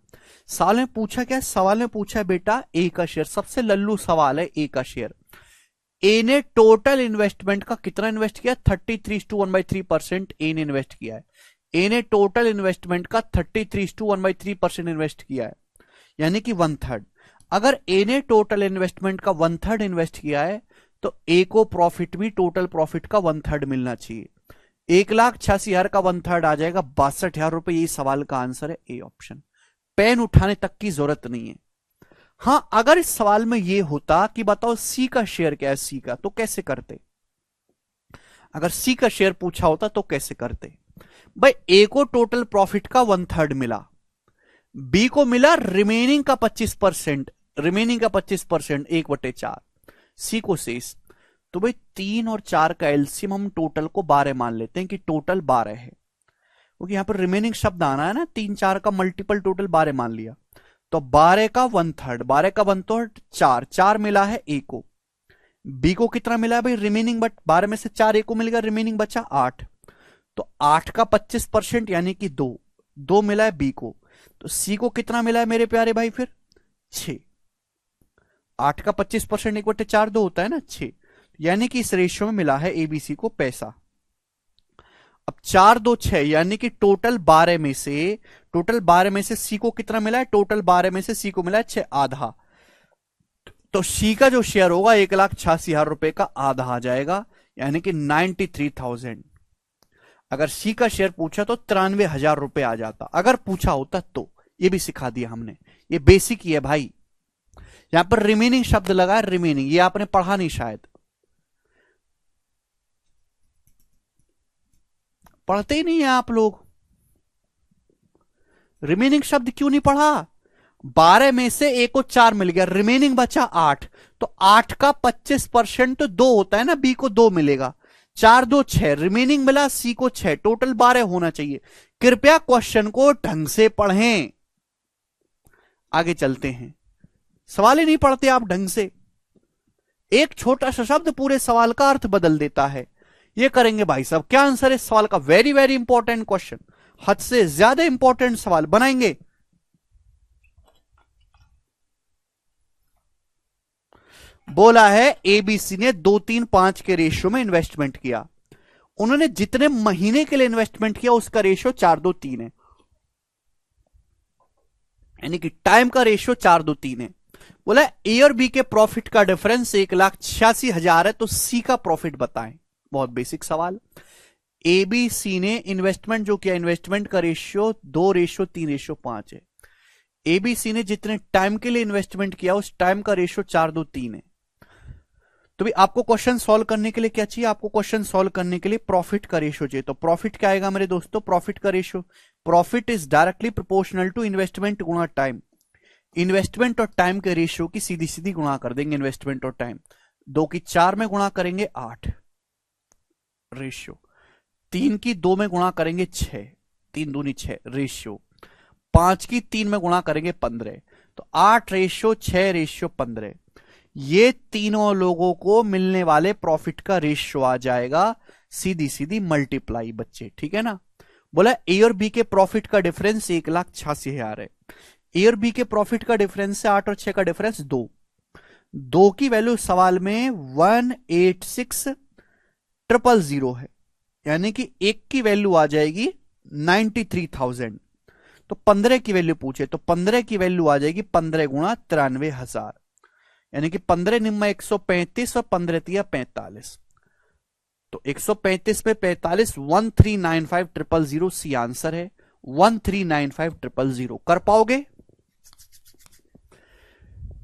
सवाल में पूछा क्या? सवाल में पूछा बेटा ए का शेयर। सबसे लल्लू सवाल है ए का शेयर। ए ने टोटल इन्वेस्टमेंट का कितना इन्वेस्ट किया? 33:1/3% ए ने इन्वेस्ट किया है। ए ने टोटल इन्वेस्टमेंट का 33:1/3% इन्वेस्ट किया है, यानी कि 1/3। अगर ए ने टोटल इन्वेस्टमेंट का 1/3 इन्वेस्ट किया है, तो ए को प्रॉफिट भी टोटल प्रॉफिट का 1/3 मिलना चाहिए। 1,86,000 का 1/3 आ जाएगा 62,000 रुपए। ये सवाल का आंसर है ए ऑप्शन। पेन उठाने तक की जरूरत नहीं है। हां, अगर इस सवाल में यह होता कि बताओ सी का शेयर क्या है, सी का, तो कैसे करते? अगर सी का शेयर पूछा होता तो कैसे करते? भाई ए को टोटल प्रॉफिट का 1/3 मिला, बी को मिला रिमेनिंग का 25%, रिमेनिंग का 25% 1/4, सी को शेष। तो भाई 3 और 4 का एलसीएम हम टोटल को 12 मान लेते हैं कि टोटल 12 है, क्योंकि यहां पर रिमेनिंग शब्द आना है ना, 3 4 का मल्टीपल टोटल 12 मान लिया, तो 12 का 1/3, 12 का 1/3 4, 4 मिला है ए को। बी को कितना मिला है भाई? रिमेनिंग, बट 12 में से 4 ए को मिलेगा, रिमेनिंग बचा 8, तो 8 का 25% यानी कि 2, 2 मिला है बी को। तो सी को कितना मिला है मेरे प्यारे भाई? फिर 6। 8 का 25% 1/4 2 होता है ना, 6, यानी कि इस रेशियो में मिला है एबीसी को पैसा। अब 4 2 6, यानी कि टोटल 12 में से सी को कितना मिला है? टोटल 12 में से सी को मिला है 6, आधा। तो सी का जो शेयर होगा 1,86,000 रुपए का आधा आ जाएगा, यानी कि 93,000। अगर सी का शेयर पूछा तो 93,000 रुपए आ जाता, अगर पूछा होता तो। ये भी सिखा दिया हमने, ये बेसिक ही है भाई। यहां पर रिमेनिंग शब्द लगा है, रिमेनिंग, ये आपने पढ़ा नहीं शायद, पढ़ते ही नहीं है आप लोग। रिमेनिंग शब्द क्यों नहीं पढ़ा? 12 में से ए को 4 मिल गया, रिमेनिंग बचा 8, तो 8 का 25% तो 2 होता है ना, बी को 2 मिलेगा, 4 2 6, रिमेनिंग मिला सी को 6, टोटल 12 होना चाहिए। कृपया क्वेश्चन को ढंग से पढ़ें। आगे चलते हैं। सवाल ही नहीं पढ़ते आप ढंग से, एक छोटा सा शब्द पूरे सवाल का अर्थ बदल देता है। ये करेंगे भाई साहब। क्या आंसर है इस सवाल का? वेरी वेरी इंपॉर्टेंट क्वेश्चन, हद से ज्यादा इंपॉर्टेंट सवाल बनाएंगे। बोला है एबीसी ने 2-3-5 के रेशियो में इन्वेस्टमेंट किया। उन्होंने जितने महीने के लिए इन्वेस्टमेंट किया उसका रेशियो 4-2-3 है, यानी कि टाइम का रेशियो 4-2-3 है। बोला ए और बी के प्रॉफिट का डिफरेंस 1,86,000 है, तो सी का प्रॉफिट बताएं। बहुत बेसिक सवाल। ए बी सी ने इन्वेस्टमेंट जो किया, इन्वेस्टमेंट का रेशियो 2:3:5 है। एबीसी ने जितने टाइम के लिए इन्वेस्टमेंट किया उस टाइम का रेशियो 4-2-3 है। तो भी आपको क्वेश्चन सॉल्व करने के लिए क्या चाहिए? आपको क्वेश्चन सॉल्व करने के लिए प्रॉफिट का रेशियो चाहिए। तो प्रॉफिट क्या आएगा मेरे दोस्तों? प्रॉफिट का ratio, profit is directly proportional to investment गुणा टाइम। इन्वेस्टमेंट और टाइम के रेशियो की सीधी सीधी गुणा कर देंगे। इन्वेस्टमेंट और टाइम 2 की 4 में गुणा करेंगे 8 रेशियो, 3 की 2 में गुणा करेंगे 6, 3 दूनी 6 रेशियो, 5 की 3 में गुणा करेंगे 15, तो 8:6:15। ये तीनों लोगों को मिलने वाले प्रॉफिट का रेशियो आ जाएगा, सीधी सीधी मल्टीप्लाई बच्चे, ठीक है ना। बोला ए और बी के प्रॉफिट का डिफरेंस 1,86,000 है। ए और बी के प्रॉफिट का डिफरेंस है 8 और 6 का डिफरेंस 2। 2 की वैल्यू सवाल में 186,000 है, यानी कि एक की वैल्यू आ जाएगी 93,000। तो 15 की वैल्यू पूछे तो 15 की वैल्यू आ जाएगी 15 गुणा 93,000, यानी कि 15 निम्मा 135 और 15 तिया 45। तो 135 पे 45, 1395000 सी आंसर है। 1395000 कर पाओगे?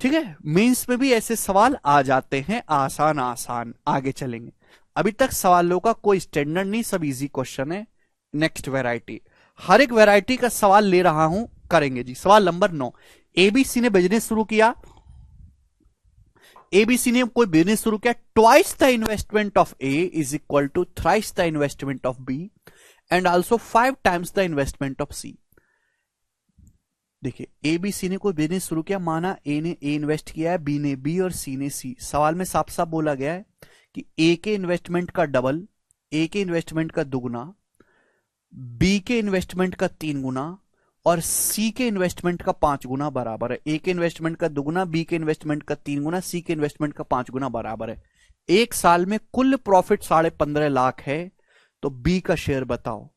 ठीक है, मेंस में भी ऐसे सवाल आ जाते हैं, आसान आसान। आगे चलेंगे। अभी तक सवालों का कोई स्टैंडर्ड नहीं, सब इजी क्वेश्चन है। नेक्स्ट वैरायटी, हर एक वैरायटी का सवाल ले रहा हूं, करेंगे जी। सवाल नंबर 9। एबीसी ने बिजनेस शुरू किया। एबीसी ने कोई बिजनेस शुरू किया। Twice the investment of A is equal to thrice the investment of B and also 5 times the investment of C. देखिए, एबीसी ने कोई बिजनेस शुरू किया, माना ए ने ए इन्वेस्ट किया है, बी ने बी और सी ने सी। सवाल में साफ साफ बोला गया है कि ए के इन्वेस्टमेंट का डबल, ए के इन्वेस्टमेंट का दुगुना, बी के इन्वेस्टमेंट का 3 गुना और सी के इन्वेस्टमेंट का 5 गुना बराबर है। ए के इन्वेस्टमेंट का दुगुना, बी के इन्वेस्टमेंट का 3 गुना, सी के इन्वेस्टमेंट का 5 गुना बराबर है। एक साल में कुल प्रॉफिट 15.5 लाख है, तो बी का शेयर बताओ।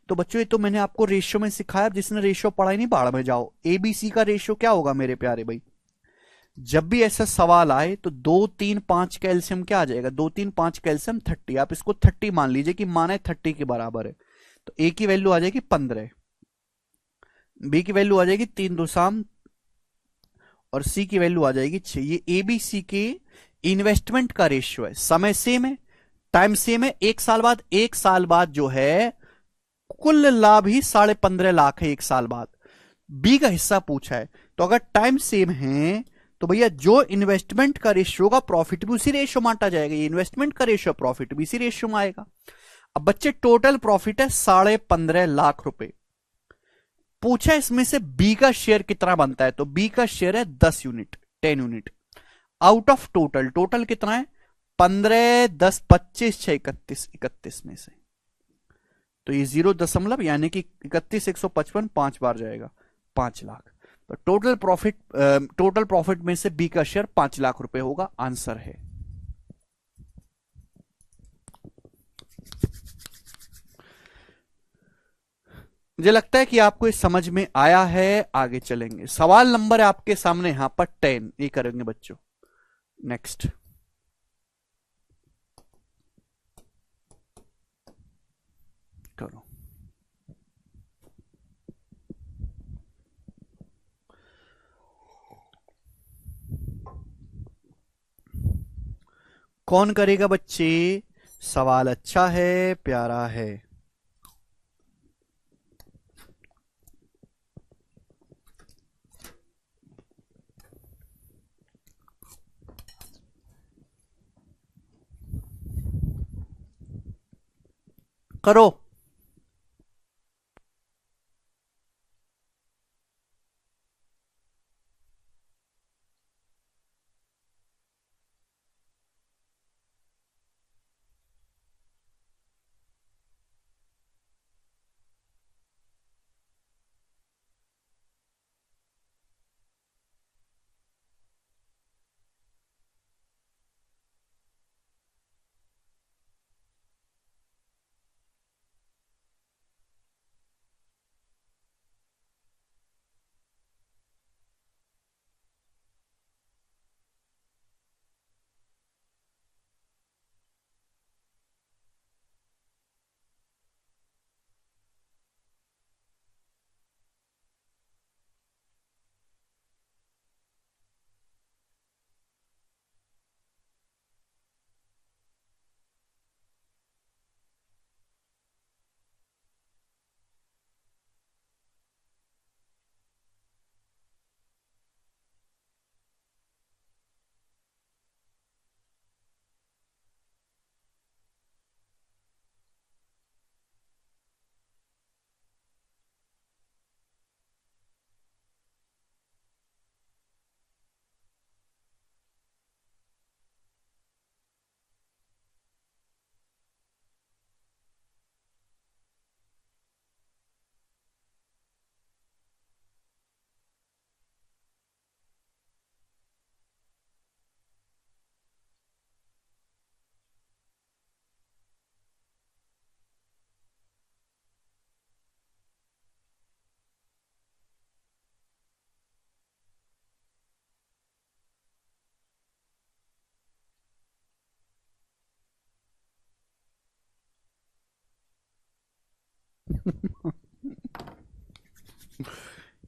तो बच्चों ये तो मैंने आपको रेशियो में सिखाया, जिसने रेशियो पढ़ा ही नहीं बाढ़ में जाओ। एबीसी का रेशियो क्या होगा मेरे प्यारे भाई? जब भी ऐसा सवाल आए तो 2-3-5 का एलसीएम क्या आ जाएगा? 2-3-5 का एलसीएम 30। आप इसको 30 मान लीजिए कि माना है 30 के बराबर है, तो ए की वैल्यू आ जाएगी 15, बी की वैल्यू आ जाएगी 3 2 साम और सी की वैल्यू आ जाएगी 6। ये एबीसी के इन्वेस्टमेंट का रेशियो है। समय सेम है, टाइम सेम है। एक साल बाद जो है कुल लाभ ही 15.5 लाख है एक साल बाद। बी का हिस्सा पूछा है, तो अगर टाइम सेम है तो भैया जो इन्वेस्टमेंट का रेशियो होगा प्रॉफिट भी उसी रेशियो में आटा जाएगा। ये इन्वेस्टमेंट का रेशियो, प्रॉफिट भी इसी रेशियो में आएगा। अब बच्चे टोटल प्रॉफिट है 15.5 लाख रुपए। पूछा इसमें से बी का शेयर कितना बनता है, तो बी का शेयर है 10 unit, 10 unit out of total. Total कितना है? 15, 10, 25, 6, 31, 31 में से। तो ये 0 दशमलव यानी कि 31, 155 5 बार जाएगा, 5 लाख। तो टोटल प्रॉफिट में से बी का शेयर 5 लाख रुपए होगा, आंसर है। मुझे लगता है कि आपको ये समझ में आया है। आगे चलेंगे। सवाल नंबर है आपके सामने यहां पर 10, ये करेंगे बच्चों। नेक्स्ट, करो। कौन करेगा बच्चे? सवाल अच्छा है, प्यारा है। करो।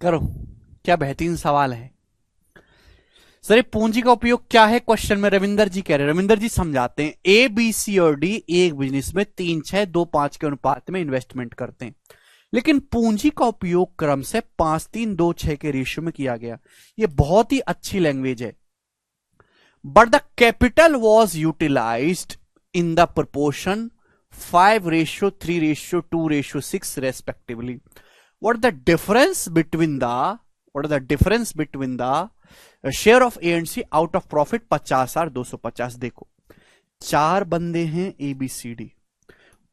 करो। क्या बेहतरीन सवाल है सर। ये पूंजी का उपयोग क्या है क्वेश्चन में रविंदर जी कह रहे हैं। रविंदर जी समझाते हैं। ए बी सी और डी एक बिजनेस में 3-6-2-5 के अनुपात में इन्वेस्टमेंट करते हैं, लेकिन पूंजी का उपयोग क्रम से 5-3-2-6 के रेशियो में किया गया। ये बहुत ही अच्छी लैंग्वेज है। But the capital was utilised in the proportion 5:3:2:6 respectively. What are the difference between the share of A and C out of profit 50 और 250? देखो, चार बंदे हैं ए बी सी डी,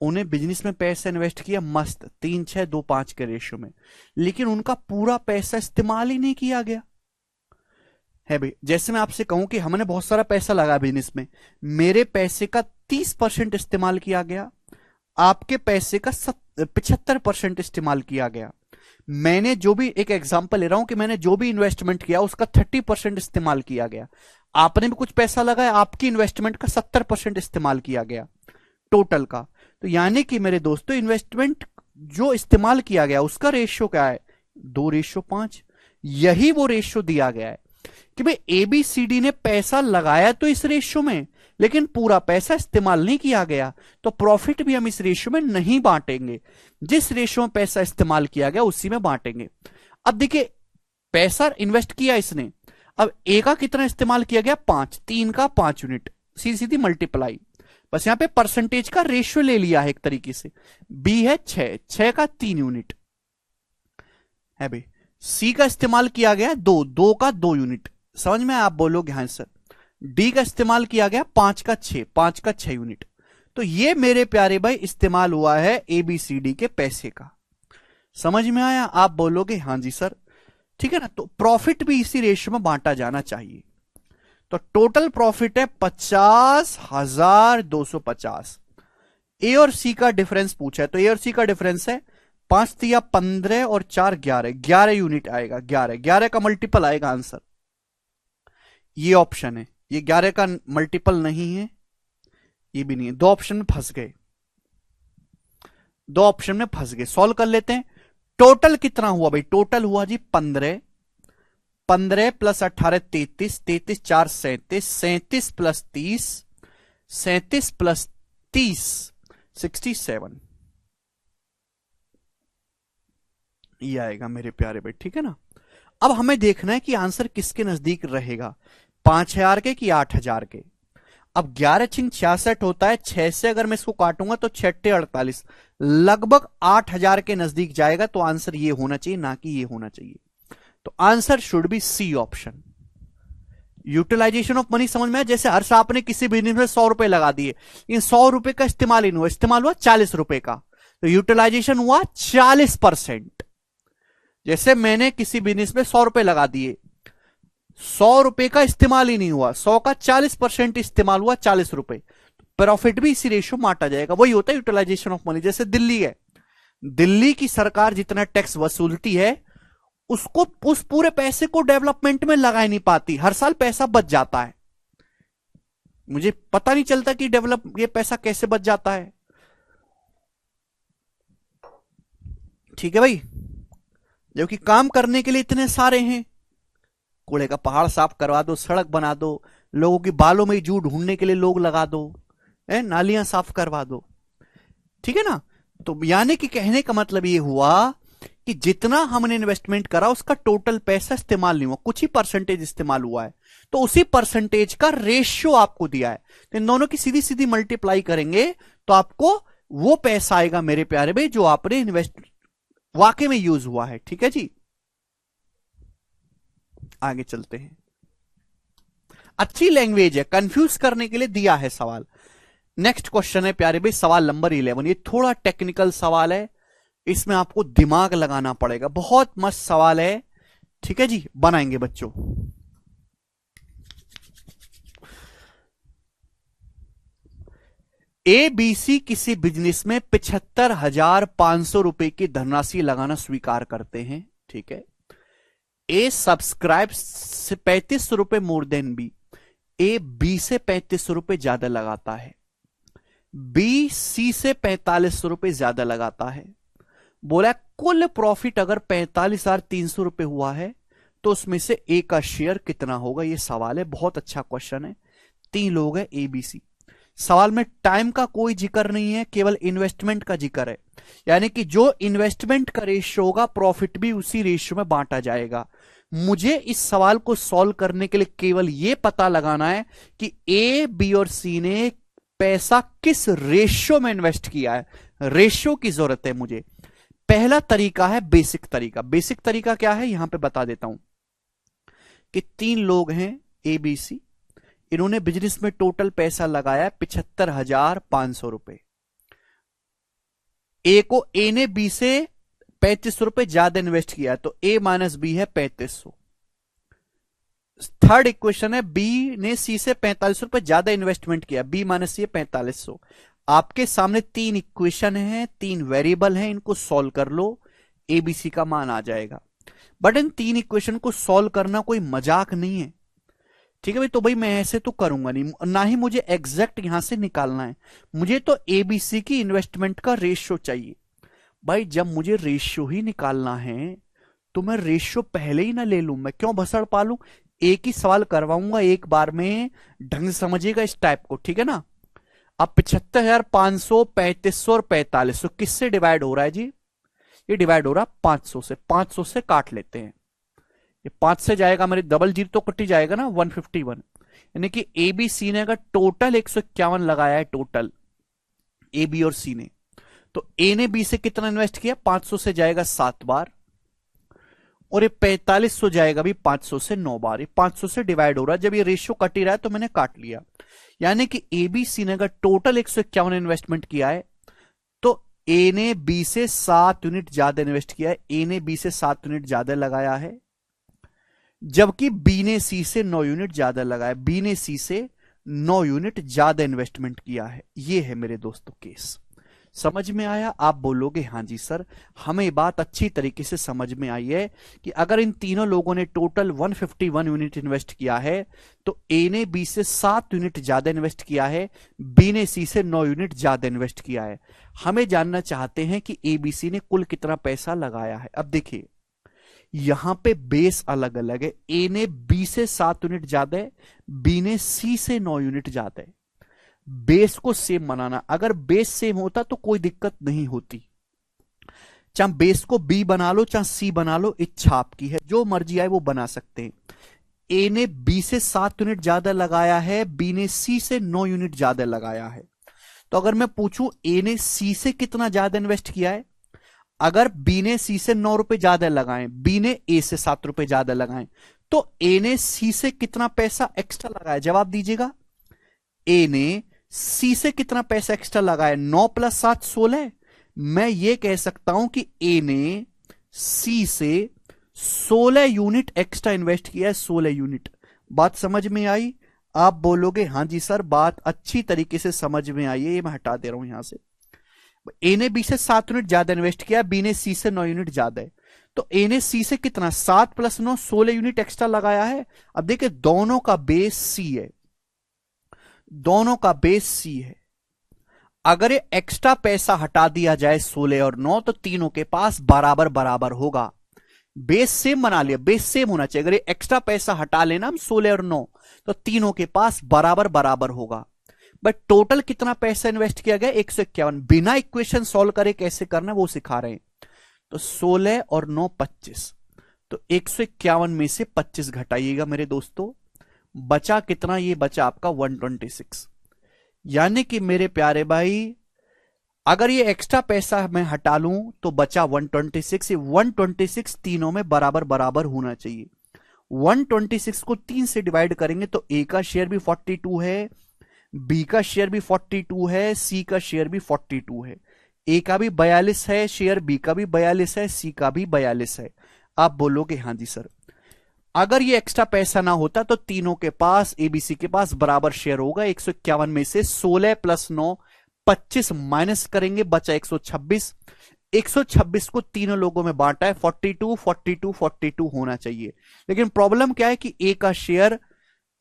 उन्हें बिजनेस में पैसा इन्वेस्ट किया मस्त 3-6-2-5 के रेशियो में, लेकिन उनका पूरा पैसा इस्तेमाल ही नहीं किया गया है भाई। जैसे मैं आपसे कहूं कि हमने बहुत सारा पैसा लगा बिजनेस में, मेरे पैसे का 30% इस्तेमाल किया गया, आपके पैसे का 75% इस्तेमाल किया गया। मैंने जो भी, एक एग्जांपल ले रहा हूं कि मैंने जो भी इन्वेस्टमेंट किया उसका 30% इस्तेमाल किया गया, आपने भी कुछ पैसा लगाया, आपकी इन्वेस्टमेंट का 70% इस्तेमाल किया गया टोटल का। तो यानी कि मेरे दोस्तों, इन्वेस्टमेंट जो इस्तेमाल किया गया उसका रेशियो क्या है? 2:5। यही वो रेशियो दिया गया है कि भाई एबीसीडी ने पैसा लगाया तो इस रेशियो में, लेकिन पूरा पैसा इस्तेमाल नहीं किया गया, तो प्रॉफिट भी हम इस रेशियो में नहीं बांटेंगे। जिस रेशियो में पैसा इस्तेमाल किया गया उसी में बांटेंगे। अब देखिए, पैसा इन्वेस्ट किया इसने, अब ए का कितना इस्तेमाल किया गया? 5, 3 का 5 यूनिट, सीधी सीधी मल्टीप्लाई। बस यहां पे परसेंटेज का रेशियो ले लिया है एक तरीके से। बी है 6 का 3 यूनिट है भाई। सी का इस्तेमाल किया गया 2 का 2 यूनिट। समझ में? आप बोलोगे हाँ सर। डी का इस्तेमाल किया गया 5 का 6 यूनिट। तो ये मेरे प्यारे भाई इस्तेमाल हुआ है एबीसीडी के पैसे का। समझ में आया? आप बोलोगे हाँ जी सर, ठीक है ना। तो प्रॉफिट भी इसी रेशियो में बांटा जाना चाहिए। तो टोटल प्रॉफिट है 50,250। ए और सी का डिफरेंस पूछा है, तो ए और सी का डिफरेंस है 5×3 = 15 और 4 = 11 यूनिट आएगा। 11 का मल्टीपल आएगा आंसर। ये ऑप्शन है, ये 11 का मल्टीपल नहीं है, ये भी नहीं है। दो ऑप्शन में फंस गए, सॉल्व कर लेते हैं। टोटल कितना हुआ भाई? टोटल हुआ जी 15 + 18 33, 33 4 37, 37 + 30, 37 + 30 67। ये आएगा मेरे प्यारे भाई, ठीक है ना। अब हमें देखना है कि आंसर किसके नजदीक रहेगा, 5,000 के कि 8,000 के। अब 11×6 = 66 होता है, 6 से अगर मैं इसको काटूंगा तो 6×8 = 48, लगभग 8,000 के नजदीक जाएगा। तो आंसर ये होना चाहिए, ना कि ये होना चाहिए। तो answer should be C option. Utilisation of money समझ में आया? जैसे हर्ष आपने किसी बिजनेस में 100 रुपए लगा दिए, इन 100 रुपए का इस्तेमाल ही नहीं हुआ, इस्तेमाल हुआ 40 रुपए का, तो यूटिलाइजेशन हुआ 40%। जैसे मैंने किसी बिजनेस में 100 रुपए लगा दिए, 100 रुपए का इस्तेमाल ही नहीं हुआ, 100 का 40% इस्तेमाल हुआ, 40 रुपए, प्रॉफिट भी इसी रेशियो में बांटा जाएगा। वही होता है यूटिलाइजेशन ऑफ मनी। जैसे दिल्ली है, दिल्ली की सरकार जितना टैक्स वसूलती है, उसको उस पूरे पैसे को डेवलपमेंट में लगा ही नहीं पाती, हर साल पैसा बच जाता है। मुझे पता नहीं चलता कि ये पैसा कैसे बच जाता है। ठीक है भाई, जबकि काम करने के लिए इतने सारे हैं, कूड़े का पहाड़ साफ करवा दो, सड़क बना दो, लोगों की बालों में जू ढूंढने के लिए लोग लगा दो, नालियां साफ करवा दो। ठीक है ना? तो यानी कि कहने का मतलब ये हुआ कि जितना हमने इन्वेस्टमेंट करा उसका टोटल पैसा इस्तेमाल नहीं हुआ, कुछ ही परसेंटेज इस्तेमाल हुआ है। तो उसी परसेंटेज का रेशियो आपको दिया है, तो इन दोनों की सीधी सीधी मल्टीप्लाई करेंगे तो आपको वो पैसा आएगा मेरे प्यारे भाई जो आपने इन्वेस्ट वाकई में यूज हुआ है। ठीक है जी, आगे चलते हैं। अच्छी लैंग्वेज है, कंफ्यूज करने के लिए दिया है सवाल। नेक्स्ट क्वेश्चन है प्यारे भाई सवाल नंबर 11। ये थोड़ा टेक्निकल सवाल है, इसमें आपको दिमाग लगाना पड़ेगा, बहुत मस्त सवाल है। ठीक है जी, बनाएंगे बच्चों। ABC किसी बिजनेस में 75,500 रुपए की धनराशि लगाना स्वीकार करते हैं। ठीक है, A सब्सक्राइब से 35 रुपए more than B। A B से 35 रुपए ज्यादा लगाता है, B C से 45 रुपए ज्यादा लगाता है। बोला कुल प्रॉफिट अगर 45,300 रुपए हुआ है तो उसमें से A का शेयर कितना होगा? ये सवाल है, बहुत अच्छा क्वेश्चन है। 3 लोग हैं ABC। सवाल में टाइम का कोई जिक्र नहीं है, केवल इन्वेस्टमेंट का जिक्र है। यानी कि जो इन्वेस्टमेंट का रेशियो होगा प्रॉफिट भी उसी रेशियो में बांटा जाएगा। मुझे इस सवाल को सॉल्व करने के लिए केवल यह पता लगाना है कि A, B और C ने पैसा किस रेशियो में इन्वेस्ट किया है। रेशियो की जरूरत है मुझे। पहला तरीका है बेसिक तरीका। बेसिक तरीका क्या है यहां पे बता देता हूं कि 3 लोग हैं ABC, इन्होंने बिजनेस में टोटल पैसा लगाया 75,500 रुपए। A को A ने B से 35 रुपए ज्यादा इन्वेस्ट किया, तो A माइनस B है 3500। थर्ड इक्वेशन है B ने C से 45 रुपए ज्यादा इन्वेस्टमेंट किया, B माइनस C 4500। आपके सामने 3 इक्वेशन है, 3 वेरिएबल हैं, इनको सॉल्व कर लो, ABC का मान आ जाएगा। बट इन 3 इक्वेशन को सॉल्व करना कोई मजाक नहीं है। ठीक है भाई, तो भाई मैं ऐसे तो करूंगा नहीं, ना ही मुझे एग्जैक्ट यहां से निकालना है। मुझे तो ABC की इन्वेस्टमेंट का रेशियो चाहिए। भाई जब मुझे रेशियो ही निकालना है तो मैं रेशियो पहले ही ना ले लूं, मैं क्यों भसड़ पालूं? एक ही सवाल करवाऊंगा एक बार में, ढंग से समझिएगा इस टाइप को। ठीक है ना? अब 75,500, 3500 और 4500 किससे डिवाइड हो रहा है जी? ये डिवाइड हो रहा है 500 से। 500 से काट लेते हैं, ये 5 से जाएगा, मेरे डबल जीरो तो कटी जाएगा ना, 151। यानी कि ABC ने अगर टोटल 151 लगाया है, टोटल AB और C ने, तो A ने B से कितना इन्वेस्ट किया? 500 से जाएगा 7 बार, और ये 4500 जाएगा भी 500 से 9 बार। ये 500 से डिवाइड हो रहा है, जब ये रेशियो कट ही रहा है तो मैंने काट लिया। यानी कि ABC ने अगर टोटल 151 इन्वेस्टमेंट किया है तो A ने B से 7 यूनिट ज्यादा इन्वेस्ट किया है, A ने B से 7 यूनिट ज्यादा लगाया है, जबकि B ने C से 9 यूनिट ज्यादा लगाया। B ने C से 9 यूनिट ज्यादा इन्वेस्टमेंट किया है। ये है मेरे दोस्तों केस। समझ में आया? आप बोलोगे हाँ जी सर, हमें बात अच्छी तरीके से समझ में आई है कि अगर इन तीनों लोगों ने टोटल 151 यूनिट इन्वेस्ट किया है तो A ने B से 7 यूनिट ज्यादा इन्वेस्ट किया है, B ने C से 9 यूनिट ज्यादा इन्वेस्ट किया है। हमें जानना चाहते हैं कि ABC ने कुल कितना पैसा लगाया है। अब देखिए यहां पे बेस अलग अलग है, A ने B से 7 यूनिट ज्यादा है, B ने C से 9 यूनिट ज्यादा है। बेस को सेम बनाना, अगर बेस सेम होता तो कोई दिक्कत नहीं होती। चाहे बेस को B बना लो चाहे C बना लो, इच्छा आपकी है, जो मर्जी आए वो बना सकते हैं। ए ने बी से 7 यूनिट ज्यादा लगाया है, बी ने सी से 9 यूनिट ज्यादा लगाया है। तो अगर मैं पूछूं ए ने सी से कितना ज्यादा इन्वेस्ट किया है, अगर बी ने सी से 9 रुपए ज्यादा लगाए, बी ने ए से 7 रुपए ज्यादा लगाए, तो ए ने सी से कितना पैसा एक्स्ट्रा लगाया, जवाब दीजिएगा। ए ने सी से कितना पैसा एक्स्ट्रा लगाया, 9 + 7 16। मैं ये कह सकता हूं कि ए ने सी से 16 यूनिट एक्स्ट्रा इन्वेस्ट किया है, 16 यूनिट। बात समझ में आई? आप बोलोगे हाँ जी सर, बात अच्छी तरीके से समझ में आई है। ये मैं हटा दे रहा हूं यहां से। ए ने बी से 7 यूनिट ज्यादा इन्वेस्ट किया, बी ने सी से 9 यूनिट ज्यादा है। तो ए ने सी से कितना, 7 + 9 16 यूनिट एक्स्ट्रा लगाया है। अब देखिए दोनों का बेस सी है, दोनों का बेस सी है। अगर ये एक्स्ट्रा पैसा हटा दिया जाए 16 और 9, तो तीनों के पास बराबर बराबर होगा। बेस सेम बना लिया, बेस सेम होना चाहिए। अगर ये एक्स्ट्रा पैसा हटा लेना हम 16 और 9, तो तीनों के पास बराबर बराबर होगा। बट टोटल कितना पैसा इन्वेस्ट किया गया, 151। बिना इक्वेशन सॉल्व करे कैसे करना वो सिखा रहे हैं। तो 16 और 9 25, तो 151 में से 25 घटाइएगा मेरे दोस्तों। बचा कितना, ये बचा आपका 126। यानी कि मेरे प्यारे भाई, अगर ये एक्स्ट्रा पैसा मैं हटा लूं तो बचा 126। 126 तीनों में बराबर बराबर होना चाहिए। 126 को 3 से डिवाइड करेंगे तो ए का शेयर भी 42 है, बी का शेयर भी 42 है, सी का शेयर भी 42 है। ए का भी 42 है शेयर, बी का भी 42 है, सी का भी 42 है। आप बोलोगे हाँ जी सर। अगर ये एक्स्ट्रा पैसा ना होता तो तीनों के पास, एबीसी के पास बराबर शेयर होगा। 151 में से 16 + 9 25 माइनस करेंगे, बचा 126। 126 को तीनों लोगों में बांटा है, 42 42 42 होना चाहिए। लेकिन प्रॉब्लम क्या है कि ए का शेयर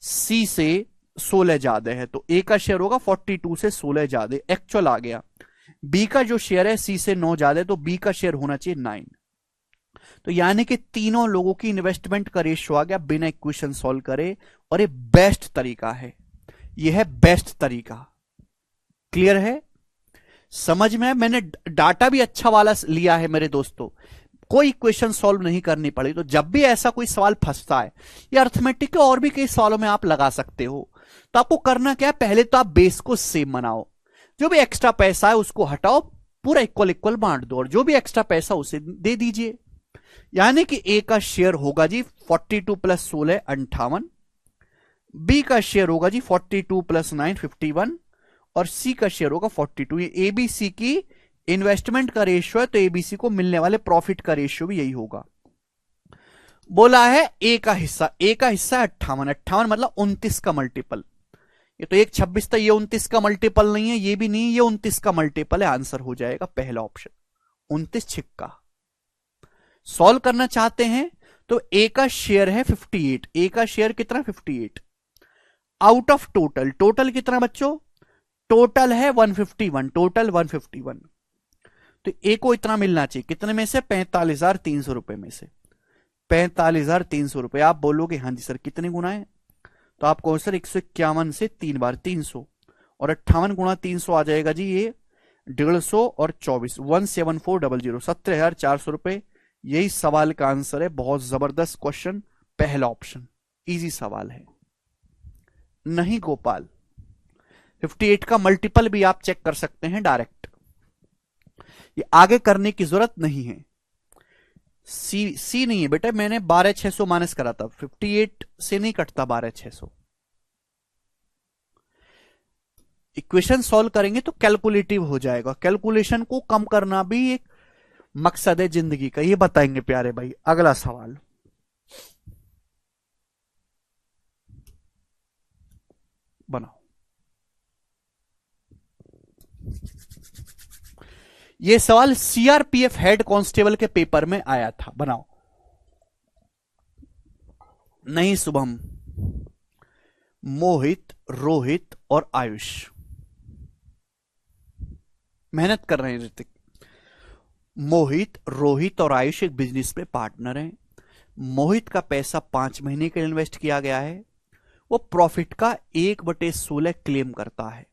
सी से 16 ज्यादा है, तो ए का शेयर होगा 42 से 16 ज्यादा, एक्चुअल आ गया। बी का जो शेयर है सी से 9 ज्यादा है, तो बी का शेयर होना चाहिए 9। तो यानी कि तीनों लोगों की इन्वेस्टमेंट का रेशियो आ गया बिना इक्वेशन सॉल्व करे। और ये बेस्ट तरीका है, ये है बेस्ट तरीका। क्लियर है, समझ में? मैंने डाटा भी अच्छा वाला लिया है मेरे दोस्तों, कोई इक्वेशन सॉल्व नहीं करनी पड़ी। तो जब भी ऐसा कोई सवाल फंसता है, या अर्थमेटिक के और भी कई सवालों में आप लगा सकते हो, तो आपको करना क्या है, पहले तो आप बेस को सेम बनाओ, जो भी एक्स्ट्रा पैसा है उसको हटाओ, पूरा इक्वल इक्वल बांट दो, और जो भी एक्स्ट्रा पैसा उसे दे दीजिए। यानी कि ए का शेयर होगा जी 42 + 16 58, बी का शेयर होगा जी 42 + 9 51, और सी का शेयर होगा 42। ये एबीसी की इन्वेस्टमेंट का रेशियो है, तो एबीसी को मिलने वाले प्रॉफिट का रेशियो भी यही होगा। बोला है ए का हिस्सा, ए का हिस्सा 58, 58 मतलब 29 का मल्टीपल। ये तो 126 था, ये 29 का मल्टीपल नहीं है, ये भी नहीं, ये 29 का मल्टीपल है। आंसर हो जाएगा पहला ऑप्शन 29 छिक्का। सॉल्व करना चाहते हैं तो ए का शेयर है 58, ए का शेयर कितना 58 आउट ऑफ टोटल, टोटल कितना बच्चों, टोटल है 151, टोटल 151। तो ए को इतना मिलना चाहिए, कितने में से, 45,300 रुपए में से, 45,300 रुपए। आप बोलोगे हाँ जी सर कितने गुना है, तो आपको सर 151 से 3 बार 300, और 58 गुणा 300 आ जाएगा जी ये 150 और 24 17400, 17,400 रुपए। यही सवाल का आंसर है। बहुत जबरदस्त क्वेश्चन, पहला ऑप्शन इजी सवाल है। नहीं गोपाल, 58 का मल्टीपल भी आप चेक कर सकते हैं डायरेक्ट, ये आगे करने की जरूरत नहीं है। सी नहीं है बेटा, मैंने 12,600 माइनस करा था, 58 से नहीं कटता 12,600। इक्वेशन सॉल्व करेंगे तो कैलकुलेटिव हो जाएगा, कैलकुलेशन को कम करना भी एक मकसद है जिंदगी का, ये बताएंगे प्यारे भाई। अगला सवाल, बनाओ। ये सवाल सीआरपीएफ हेड कांस्टेबल के पेपर में आया था, बनाओ। नहीं शुभम, मोहित, रोहित और आयुष मेहनत कर रहे हैं। ऋतिक, मोहित, रोहित और आयुष एक बिजनेस में पार्टनर हैं। मोहित का पैसा 5 महीने के लिए इन्वेस्ट किया गया है, वो प्रॉफिट का 1/16 क्लेम करता है।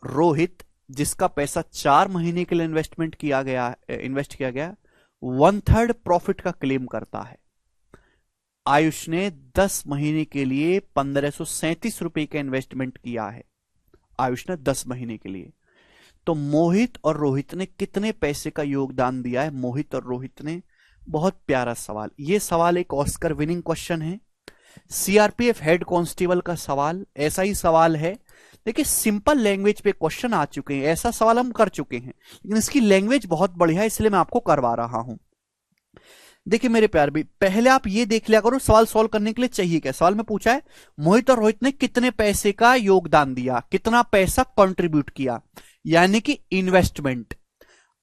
रोहित, जिसका पैसा 4 महीने के लिए इन्वेस्ट किया गया 1/3 प्रॉफिट का क्लेम करता है। आयुष ने 10 महीने के लिए 1537 रुपए का इन्वेस्टमेंट किया है। आयुष ने 10 महीने के लिए। तो मोहित और रोहित ने कितने पैसे का योगदान दिया है? मोहित और रोहित ने। बहुत प्यारा सवाल। यह सवाल एक ऑस्कर विनिंग क्वेश्चन है, सीआरपीएफ हेड कांस्टेबल का सवाल। ऐसा ही सवाल है, देखिए सिंपल लैंग्वेज पे क्वेश्चन आ चुके हैं, ऐसा सवाल हम कर चुके हैं, लेकिन इसकी लैंग्वेज बहुत बढ़िया है, इसलिए मैं आपको करवा रहा हूं। देखिए मेरे प्यार भी, पहले आप ये देख लिया करो सवाल सॉल्व करने के लिए चाहिए क्या। सवाल में पूछा है मोहित और रोहित ने कितने पैसे का योगदान दिया, कितना पैसा कंट्रीब्यूट किया, यानी कि इन्वेस्टमेंट।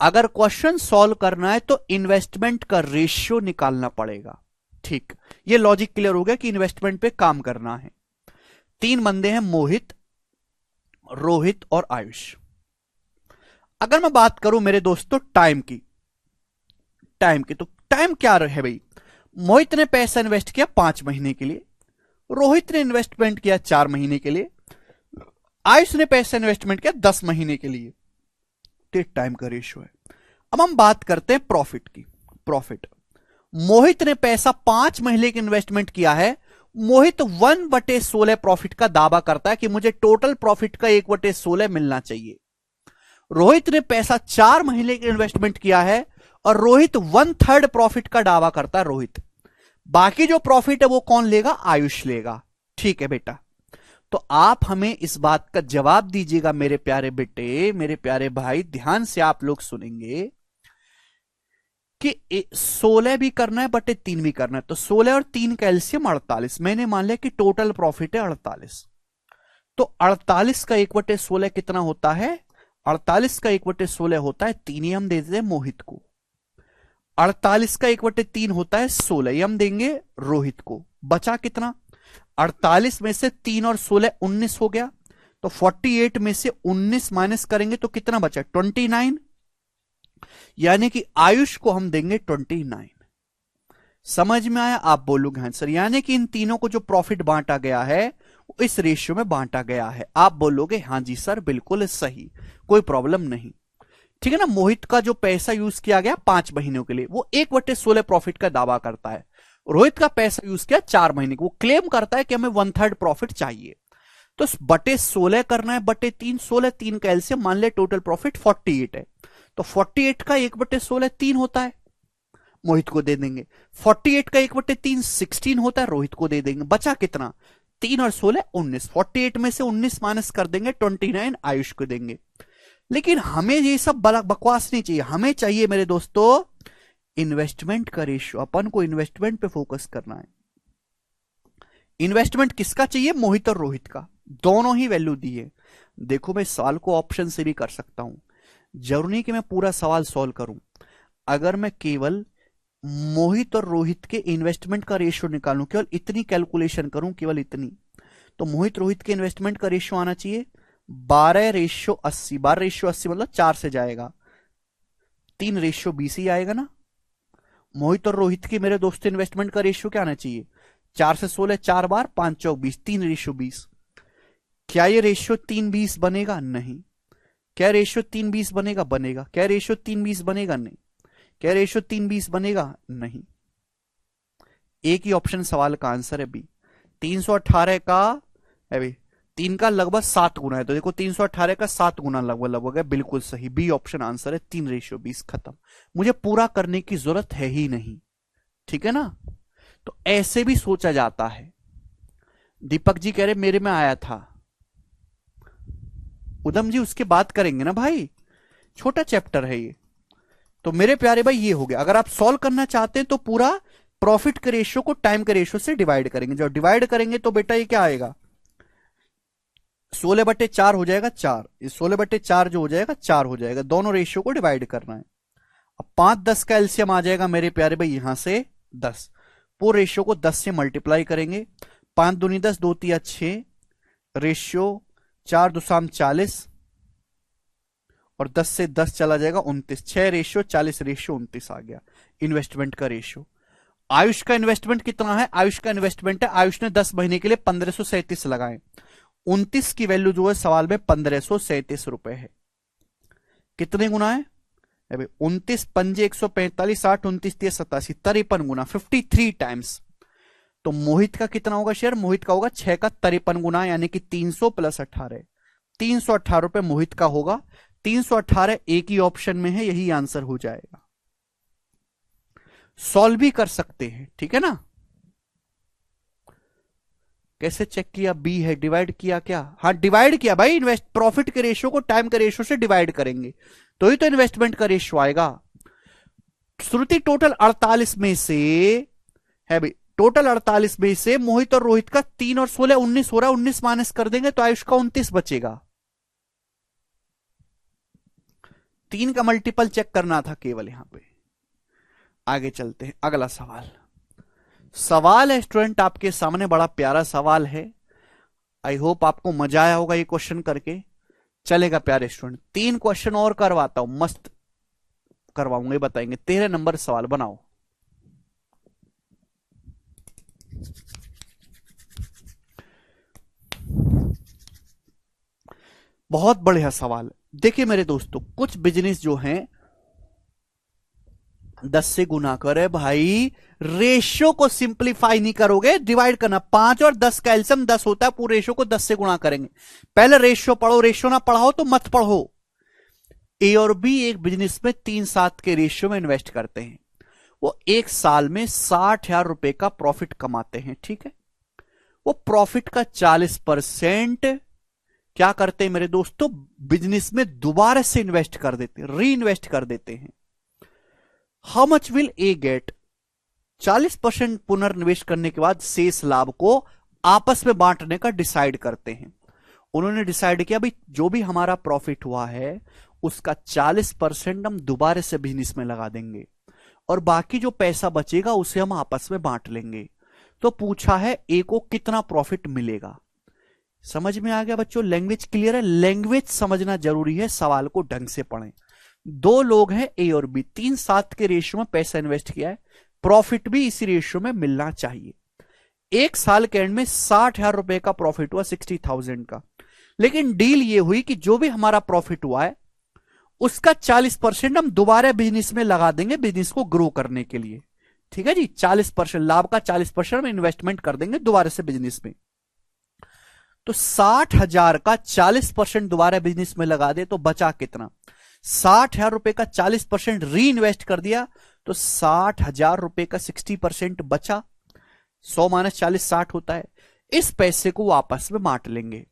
अगर क्वेश्चन सॉल्व करना है तो इन्वेस्टमेंट का रेशियो निकालना पड़ेगा। ठीक, ये लॉजिक क्लियर हो गया कि इन्वेस्टमेंट पे काम करना है। 3 बंदे हैं, मोहित, रोहित और आयुष। अगर मैं बात करूं मेरे दोस्तों टाइम की, तो टाइम क्या है भाई? मोहित ने पैसा इन्वेस्ट किया 5 महीने के लिए, रोहित ने इन्वेस्टमेंट किया 4 महीने के लिए, आयुष ने पैसा इन्वेस्टमेंट किया 10 महीने के लिए। तो टाइम का रेशियो है। अब हम बात करते हैं प्रॉफिट की। प्रॉफिट, मोहित ने पैसा 5 महीने की इन्वेस्टमेंट किया है। मोहित 1/16 प्रॉफिट का दावा करता है कि मुझे टोटल प्रॉफिट का 1/16 मिलना चाहिए। रोहित ने पैसा 4 महीने की इन्वेस्टमेंट किया है और रोहित 1/3 प्रॉफिट का दावा करता है। रोहित, बाकी जो प्रॉफिट है वो कौन लेगा? आयुष लेगा। ठीक है बेटा, तो आप हमें इस बात का जवाब दीजिएगा मेरे प्यारे बेटे, मेरे प्यारे भाई, ध्यान से आप लोग सुनेंगे कि 16 भी करना है बटे 3 भी करना है। तो 16 और 3 कैल्शियम 48। मैंने मान लिया कि टोटल प्रॉफिट है 48। तो 48 का 1/16 कितना होता है? 48 का 1/16 होता है 3, ये हम दे देते हैं मोहित को। 48 का 1/3 होता है 16, ये हम देंगे रोहित को। बचा कितना? 48 में से 3 और 16 19 हो गया। तो 48 में से 19 माइनस करेंगे तो कितना बचा? 29, यानी कि आयुष को हम देंगे 29। समझ में आया? आप बोलोगे हाँ सर, यानी कि इन तीनों को जो प्रॉफिट बांटा गया है वो इस रेशियो में बांटा गया है। आप बोलोगे हाँ जी सर बिल्कुल सही, कोई प्रॉब्लम नहीं। ठीक है ना। मोहित का जो पैसा यूज किया गया 5 महीनों के लिए, वो 1/16 प्रॉफिट का दावा करता है। रोहित का पैसा यूज किया 4 महीने, वो क्लेम करता है कि हमें 1/3 प्रॉफिट चाहिए। तो बटे 16 करना है बटे 3, 16 3 कैल्शियम, मान ले टोटल प्रॉफिट 48 है। तो 48 का 1/16 3 होता है, मोहित को दे देंगे। 48 का 1/3 16 होता है, रोहित को दे देंगे। बचा कितना? 3 और 16 19। 48 में से 19 माइनस कर देंगे, 29 आयुष को देंगे। लेकिन हमें ये सब बकवास नहीं चाहिए, हमें चाहिए मेरे दोस्तों इन्वेस्टमेंट का रेशियो। अपन को इन्वेस्टमेंट पे फोकस करना है। इन्वेस्टमेंट किसका चाहिए? मोहित और रोहित का, दोनों ही वैल्यू दी है। देखो मैं सवाल को ऑप्शन से भी कर सकता हूं, जरूरी नहीं कि मैं पूरा सवाल सॉल्व करूं। अगर मैं केवल मोहित और रोहित के इन्वेस्टमेंट का रेशियो निकालूं, केवल इतनी कैलकुलेशन करूं, केवल इतनी, तो मोहित रोहित के इन्वेस्टमेंट का रेशियो आना चाहिए 12/80। 12/80 मतलब 4 से जाएगा, 3/20 ही आएगा ना। मोहित और रोहित की मेरे दोस्तों इन्वेस्टमेंट का रेशियो क्या आना चाहिए? 4 से 16 4 बार, 5 चौक 20, 3/20। क्या ये रेशियो 3/20 बनेगा? नहीं। क्या रेशियो 3/20 बनेगा? बनेगा। क्या रेशियो 3/20 बनेगा? नहीं। क्या रेशियो 3/20 बनेगा? नहीं। एक ही ऑप्शन सवाल का आंसर है बी। 318 का है 3 का लगभग 7 गुना है, तो देखो 318 का 7 गुना लगभग है, बिल्कुल सही। बी ऑप्शन आंसर है, 3/20। खत्म, मुझे पूरा करने की जरूरत है ही नहीं। ठीक है ना। तो ऐसे भी सोचा जाता है। दीपक जी कह रहे मेरे में आया था। उदम जी उसके बात करेंगे ना भाई, छोटा चैप्टर है ये। तो मेरे प्यारे भाई ये हो गया। अगर आप सॉल्व करना चाहते हैं तो पूरा प्रॉफिट के रेशियो को टाइम के रेशियो से डिवाइड करेंगे। जब डिवाइड करेंगे तो बेटा ये क्या आएगा? 16/4 हो जाएगा 4, ये 16/4 जो हो जाएगा 4 हो जाएगा। दोनों रेशियो को डिवाइड करना है। अब 5 10 का एलसीएम आ जाएगा मेरे प्यारे भाई, यहां से 10। पूरे रेशियो को 10 से मल्टीप्लाई करेंगे। 5 दूनी 10, 2 तिया 6, रेशियो 4 दुसाम 40 और 10 से 10 चला जाएगा 29। 6/40/29 आ गया इन्वेस्टमेंट का रेशियो। आयुष का इन्वेस्टमेंट कितना है? आयुष का इन्वेस्टमेंट है, आयुष ने 10 महीने के लिए 1537 लगाए। 29 की वैल्यू जो है सवाल में 1537 रुपए है। कितने गुना है? 29 पंजे 145, 8 29 30 87, 53 गुना, 53 टाइम्स। तो मोहित का कितना होगा शेयर? मोहित का होगा 6 का 53 गुना, यानी कि 300 प्लस 18, 318 रुपए मोहित का होगा। 318 एक ही ऑप्शन में है, यही आंसर हो जाएगा। सॉल्व भी कर सकते हैं, ठीक है ना। कैसे चेक किया? बी है, डिवाइड किया क्या? हाँ डिवाइड किया भाई, इन्वेस्ट प्रॉफिट के रेशियो को टाइम के रेशियो से डिवाइड करेंगे तो ही तो इन्वेस्टमेंट का रेशियो आएगा। श्रुति टोटल 48 में से है भाई, टोटल 48 में से मोहित और रोहित का 3 और 16 19 हो रहा है, 19 माइनस कर देंगे तो आयुष का 29 बचेगा। 3 का मल्टीपल चेक करना था केवल यहां पे। आगे चलते हैं, अगला सवाल। सवाल है स्टूडेंट आपके सामने, बड़ा प्यारा सवाल है। आई होप आपको मजा आया होगा ये क्वेश्चन करके। चलेगा प्यारे स्टूडेंट, 3 क्वेश्चन और करवाता हूं, मस्त करवाऊंगे, बताएंगे। 13 नंबर सवाल बनाओ। बहुत बढ़िया सवाल। देखिए मेरे दोस्तों, कुछ बिजनेस जो हैं 10 से गुना करे भाई, रेशियो को सिंपलीफाई नहीं करोगे, डिवाइड करना। 5 और 10 का एलसीएम 10 होता है, पूरे रेशियो को 10 से गुणा करेंगे। पहले रेशियो पढ़ो, रेशियो ना पढ़ाओ तो मत पढ़ो। ए और बी एक बिजनेस में 3-7 के रेशियो में इन्वेस्ट करते हैं। वो एक साल में 60,000 रुपए का प्रॉफिट कमाते हैं, ठीक है। वो प्रॉफिट का 40% क्या करते हैं मेरे दोस्तों? बिजनेस में दोबारा से इन्वेस्ट कर देते हैं, री इन्वेस्ट कर देते हैं। How much will A get? 40% पुनर्निवेश करने के बाद शेष लाभ को आपस में बांटने का डिसाइड करते हैं। उन्होंने डिसाइड किया भाई जो भी हमारा प्रॉफिट हुआ है उसका 40% हम दोबारा से बिजनेस में लगा देंगे और बाकी जो पैसा बचेगा उसे हम आपस में बांट लेंगे। तो पूछा है ए को कितना प्रॉफिट मिलेगा। समझ में आ गया बच्चों? लैंग्वेज क्लियर है? लैंग्वेज समझना जरूरी है, सवाल को ढंग से पढ़ें। 2 लोग हैं ए और बी, 3-7 के रेशियो में पैसा इन्वेस्ट किया है, प्रॉफिट भी इसी रेशियो में मिलना चाहिए। एक साल के एंड में 60,000 रुपए का प्रॉफिट हुआ, 60,000 का। लेकिन डील ये हुई कि जो भी हमारा प्रॉफिट हुआ है उसका 40% हम दोबारा बिजनेस में लगा देंगे, बिजनेस को ग्रो करने के लिए, ठीक है जी। 40% लाभ का 40% हम इन्वेस्टमेंट कर देंगे दोबारा से बिजनेस में। तो 60,000 का 40% दोबारा बिजनेस में लगा दे तो बचा कितना? 60,000 रुपए का 40% री इन्वेस्ट कर दिया तो 60,000 रुपए का 60% बचा। 100 माइनस 40 60 होता है। इस पैसे को वो आपस में बांट लेंगे।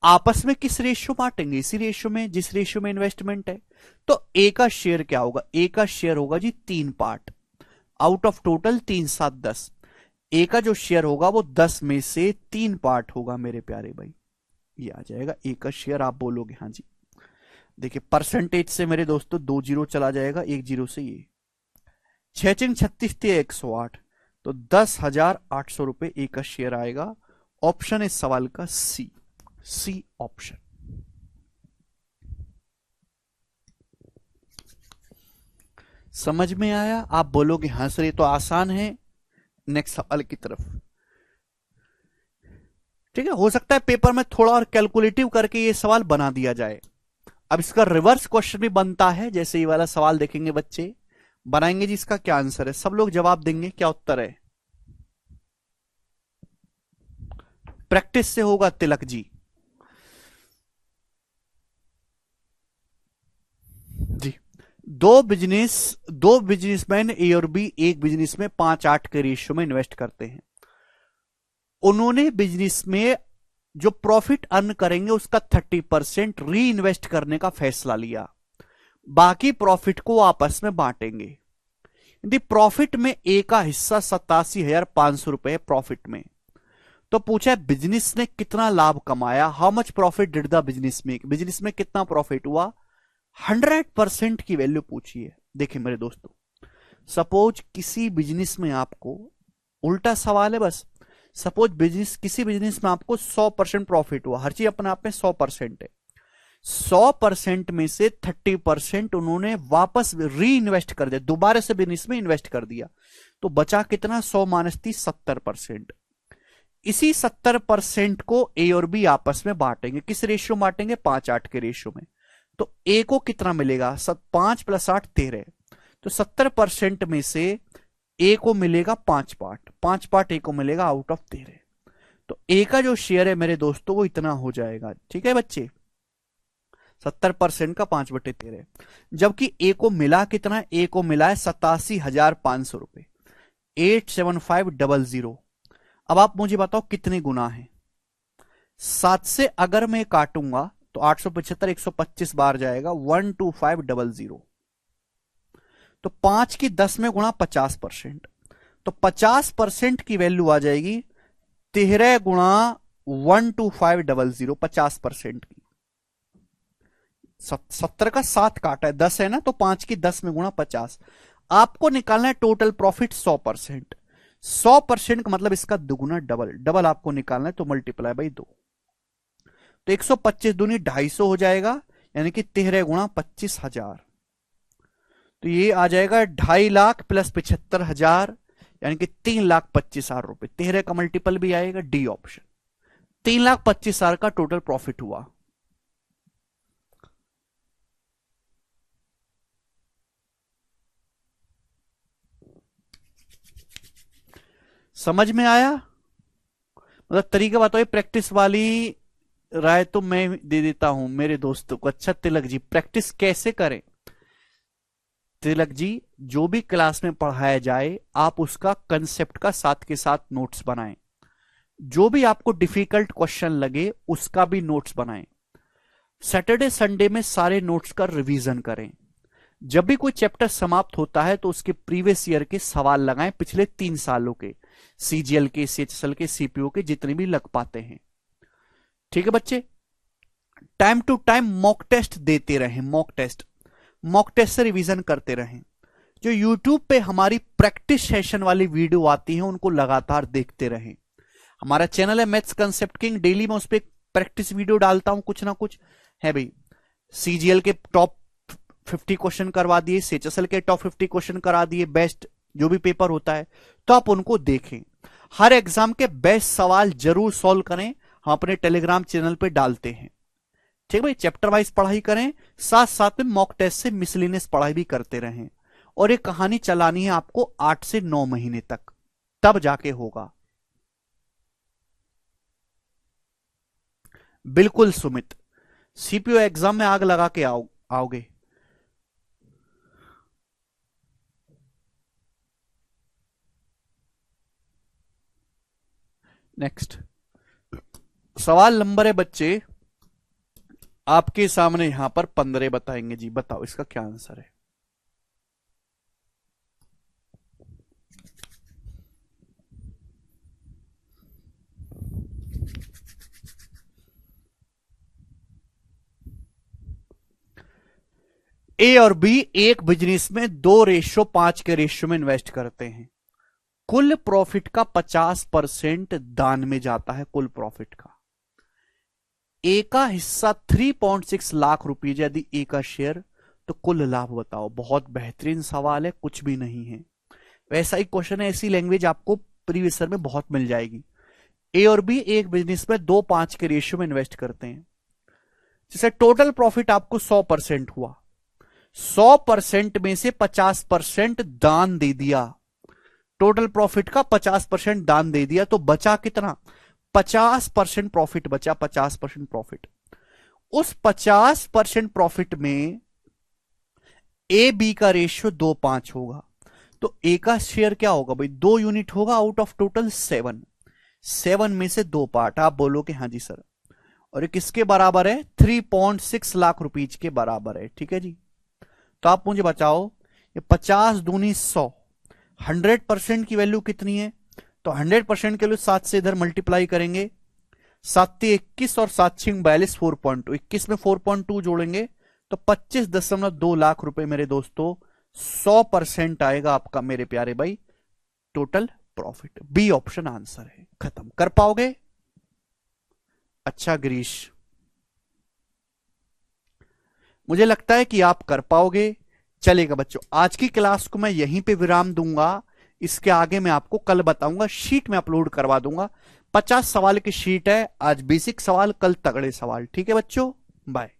आपस में किस रेशियो बांटेंगे? इसी रेशियो में जिस रेशियो में इन्वेस्टमेंट है। तो ए का शेयर क्या होगा? ए का शेयर होगा जी 3 पार्ट, आउट ऑफ टोटल 3 7 10। ए का जो शेयर होगा वो 10 में से 3 पार्ट होगा मेरे प्यारे भाई, ये आ जाएगा ए का शेयर। आप बोलोगे हाँ जी। देखिए परसेंटेज से मेरे दोस्तों 2 जीरो चला जाएगा, 1 जीरो से ये 6 36 108, तो 10,800 रुपए ए का शेयर आएगा। ऑप्शन इस सवाल का सी, सी ऑप्शन। समझ में आया? आप बोलोगे हाँ सर ये तो आसान है। नेक्स्ट सवाल की तरफ, ठीक है। हो सकता है पेपर में थोड़ा और कैलकुलेटिव करके ये सवाल बना दिया जाए। अब इसका रिवर्स क्वेश्चन भी बनता है, जैसे ये वाला सवाल देखेंगे बच्चे, बनाएंगे जी इसका क्या आंसर है, सब लोग जवाब देंगे, क्या उत्तर है? प्रैक्टिस से होगा तिलक जी। जी दो बिजनेसमैन ए और बी एक बिजनेस में 5-8 के रेशियो में इन्वेस्ट करते हैं। उन्होंने बिजनेस में जो प्रॉफिट अर्न करेंगे उसका 30% री इन्वेस्ट करने का फैसला लिया, बाकी प्रॉफिट को आपस में बांटेंगे। यदि प्रॉफिट में ए का हिस्सा 87,500 रुपए प्रॉफिट में, तो पूछा है बिजनेस ने कितना लाभ कमाया, how much profit did the business make, business में कितना प्रॉफिट हुआ। 100% की वैल्यू पूछी है। देखिए मेरे दोस्तों, सपोज किसी बिजनेस में आपको, उल्टा सवाल है बस, सपोज किसी बिजनेस में आपको 100% प्रॉफिट हुआ, हर चीज अपने आप में 100% है। 100% में से 30% उन्होंने वापस री इन्वेस्ट कर दिया, दोबारा से बिजनेस में इन्वेस्ट कर दिया, तो बचा कितना? 100 माइनस 30 70%। इसी 70% को ए और बी आपस में बांटेंगे। किस रेशियो बांटेंगे? 5-8 के रेशियो में। तो ए को कितना मिलेगा? 5 + 8 13, तो 70% में से ए को मिलेगा 5 पार्ट, 5 पार्ट ए को मिलेगा आउट ऑफ 13। तो ए का जो शेयर है मेरे दोस्तों वो इतना हो जाएगा। ठीक है बच्चे, 70% का 5/13। जबकि ए को मिला कितना, ए को मिला है 87,500 रुपए, 87500। अब आप मुझे बताओ कितने गुना है। 7 से अगर मैं काटूंगा तो 875 125 बार जाएगा, 12500। तो 5 की 10 में गुणा 50%, तो 50% की वैल्यू आ जाएगी 13 गुणा 12500, 50% की। 70 का 7 काटा है, 10 है ना, तो 5 की 10 में गुणा 50। आपको निकालना है टोटल प्रॉफिट 100%। 100% का मतलब इसका दुगुना, डबल। डबल आपको निकालना है तो मल्टीप्लाई बाई 2। तो 125 दूनी 250 हो जाएगा, यानी कि 13 गुणा 25,000। तो ये आ जाएगा 2.5 लाख प्लस 75,000, यानी कि 3,25,000 रुपए। 13 का मल्टीपल भी आएगा, डी ऑप्शन। 3,25,000 का टोटल प्रॉफिट हुआ। समझ में आया? मतलब तरीका बताओ, ये प्रैक्टिस वाली राय तो मैं दे देता हूं मेरे दोस्तों को। अच्छा तिलक जी, प्रैक्टिस कैसे करें? तिलक जी, जो भी क्लास में पढ़ाया जाए आप उसका कंसेप्ट का साथ के साथ नोट्स बनाएं। जो भी आपको डिफिकल्ट क्वेश्चन लगे उसका भी नोट्स बनाएं। सैटरडे संडे में सारे नोट्स का रिवीजन करें। जब भी कोई चैप्टर समाप्त होता है तो उसके प्रीवियस ईयर के सवाल लगाएं, पिछले 3 सालों के, सीजीएल के, सीएचएसएल के, सीपीओ के, जितने भी लग पाते हैं। ठीक है बच्चे, time to time mock test देते रहें, मॉक टेस्ट से रिवीजन करते रहें। जो यूट्यूब पे हमारी प्रैक्टिस सेशन वाली वीडियो आती है उनको लगातार देखते रहें। हमारा चैनल है मैथ्स कंसेप्ट किंग, डेली मैं उस पर प्रैक्टिस वीडियो डालता हूं, कुछ ना कुछ है भाई। सीजीएल के टॉप 50 क्वेश्चन करवा दिए, सीएचएसएल के टॉप 50 क्वेश्चन करा दिए, बेस्ट जो भी पेपर होता है, तो आप उनको देखें। हर एग्जाम के बेस्ट सवाल जरूर सॉल्व करें, हम अपने टेलीग्राम चैनल पे डालते हैं। ठीक भाई, चैप्टर वाइज पढ़ाई करें, साथ साथ में मॉक टेस्ट से मिसलिनियस पढ़ाई भी करते रहें। और ये कहानी चलानी है आपको 8 से 9 महीने तक, तब जाके होगा। बिल्कुल सुमित, सीपीओ एग्जाम में आग लगा के आओगे। नेक्स्ट सवाल नंबर है बच्चे आपके सामने, यहां पर 15 बताएंगे जी। बताओ इसका क्या आंसर है? ए और बी एक बिजनेस में 2:5 के रेशियो में इन्वेस्ट करते हैं। कुल प्रॉफिट का 50% दान में जाता है। कुल प्रॉफिट का ए का हिस्सा 3.6 लाख रुपए यदि ए का शेयर, तो कुल लाभ बताओ। बहुत बेहतरीन सवाल है, कुछ भी नहीं है। वैसा ही क्वेश्चन है, ऐसी लैंग्वेज आपको प्रीवियस ईयर में बहुत मिल जाएगी। ए और बी एक बिजनेस में 2:5 के रेशियो में इन्वेस्ट करते हैं। जैसे टोटल प्रॉफिट आपको 100% हुआ, 100% में से 50% दान दे दिया। टोटल प्रॉफिट का 50% दान दे दिया, तो बचा कितना? 50% प्रॉफिट बचा। 50% प्रॉफिट, उस 50% प्रॉफिट में ए बी का रेशियो 2:5 होगा। तो ए का शेयर क्या होगा भाई? 2 यूनिट होगा आउट ऑफ टोटल 7। 7 में से 2 पार्ट। आप बोलोगे हाँ जी सर। और ये किसके बराबर है? 3.6 लाख रुपीज के बराबर है। ठीक है जी, तो आप मुझे बताओ, ये 50 दूनी 100, 100% की वैल्यू कितनी है? तो 100% के लिए 7 से इधर मल्टीप्लाई करेंगे, 7 21 और 7 42, 4.2। 21 में 4.2 जोड़ेंगे तो 25.2 लाख रुपए मेरे दोस्तों। 100% आएगा आपका मेरे प्यारे भाई total profit. B option answer है। खत्म। कर पाओगे? अच्छा गिरीश, मुझे लगता है कि आप कर पाओगे। चलेगा बच्चों, आज की क्लास को मैं यहीं पे विराम दूंगा। इसके आगे मैं आपको कल बताऊंगा, शीट में अपलोड करवा दूंगा। 50 सवाल की शीट है। आज बेसिक सवाल, कल तगड़े सवाल। ठीक है बच्चों, बाय।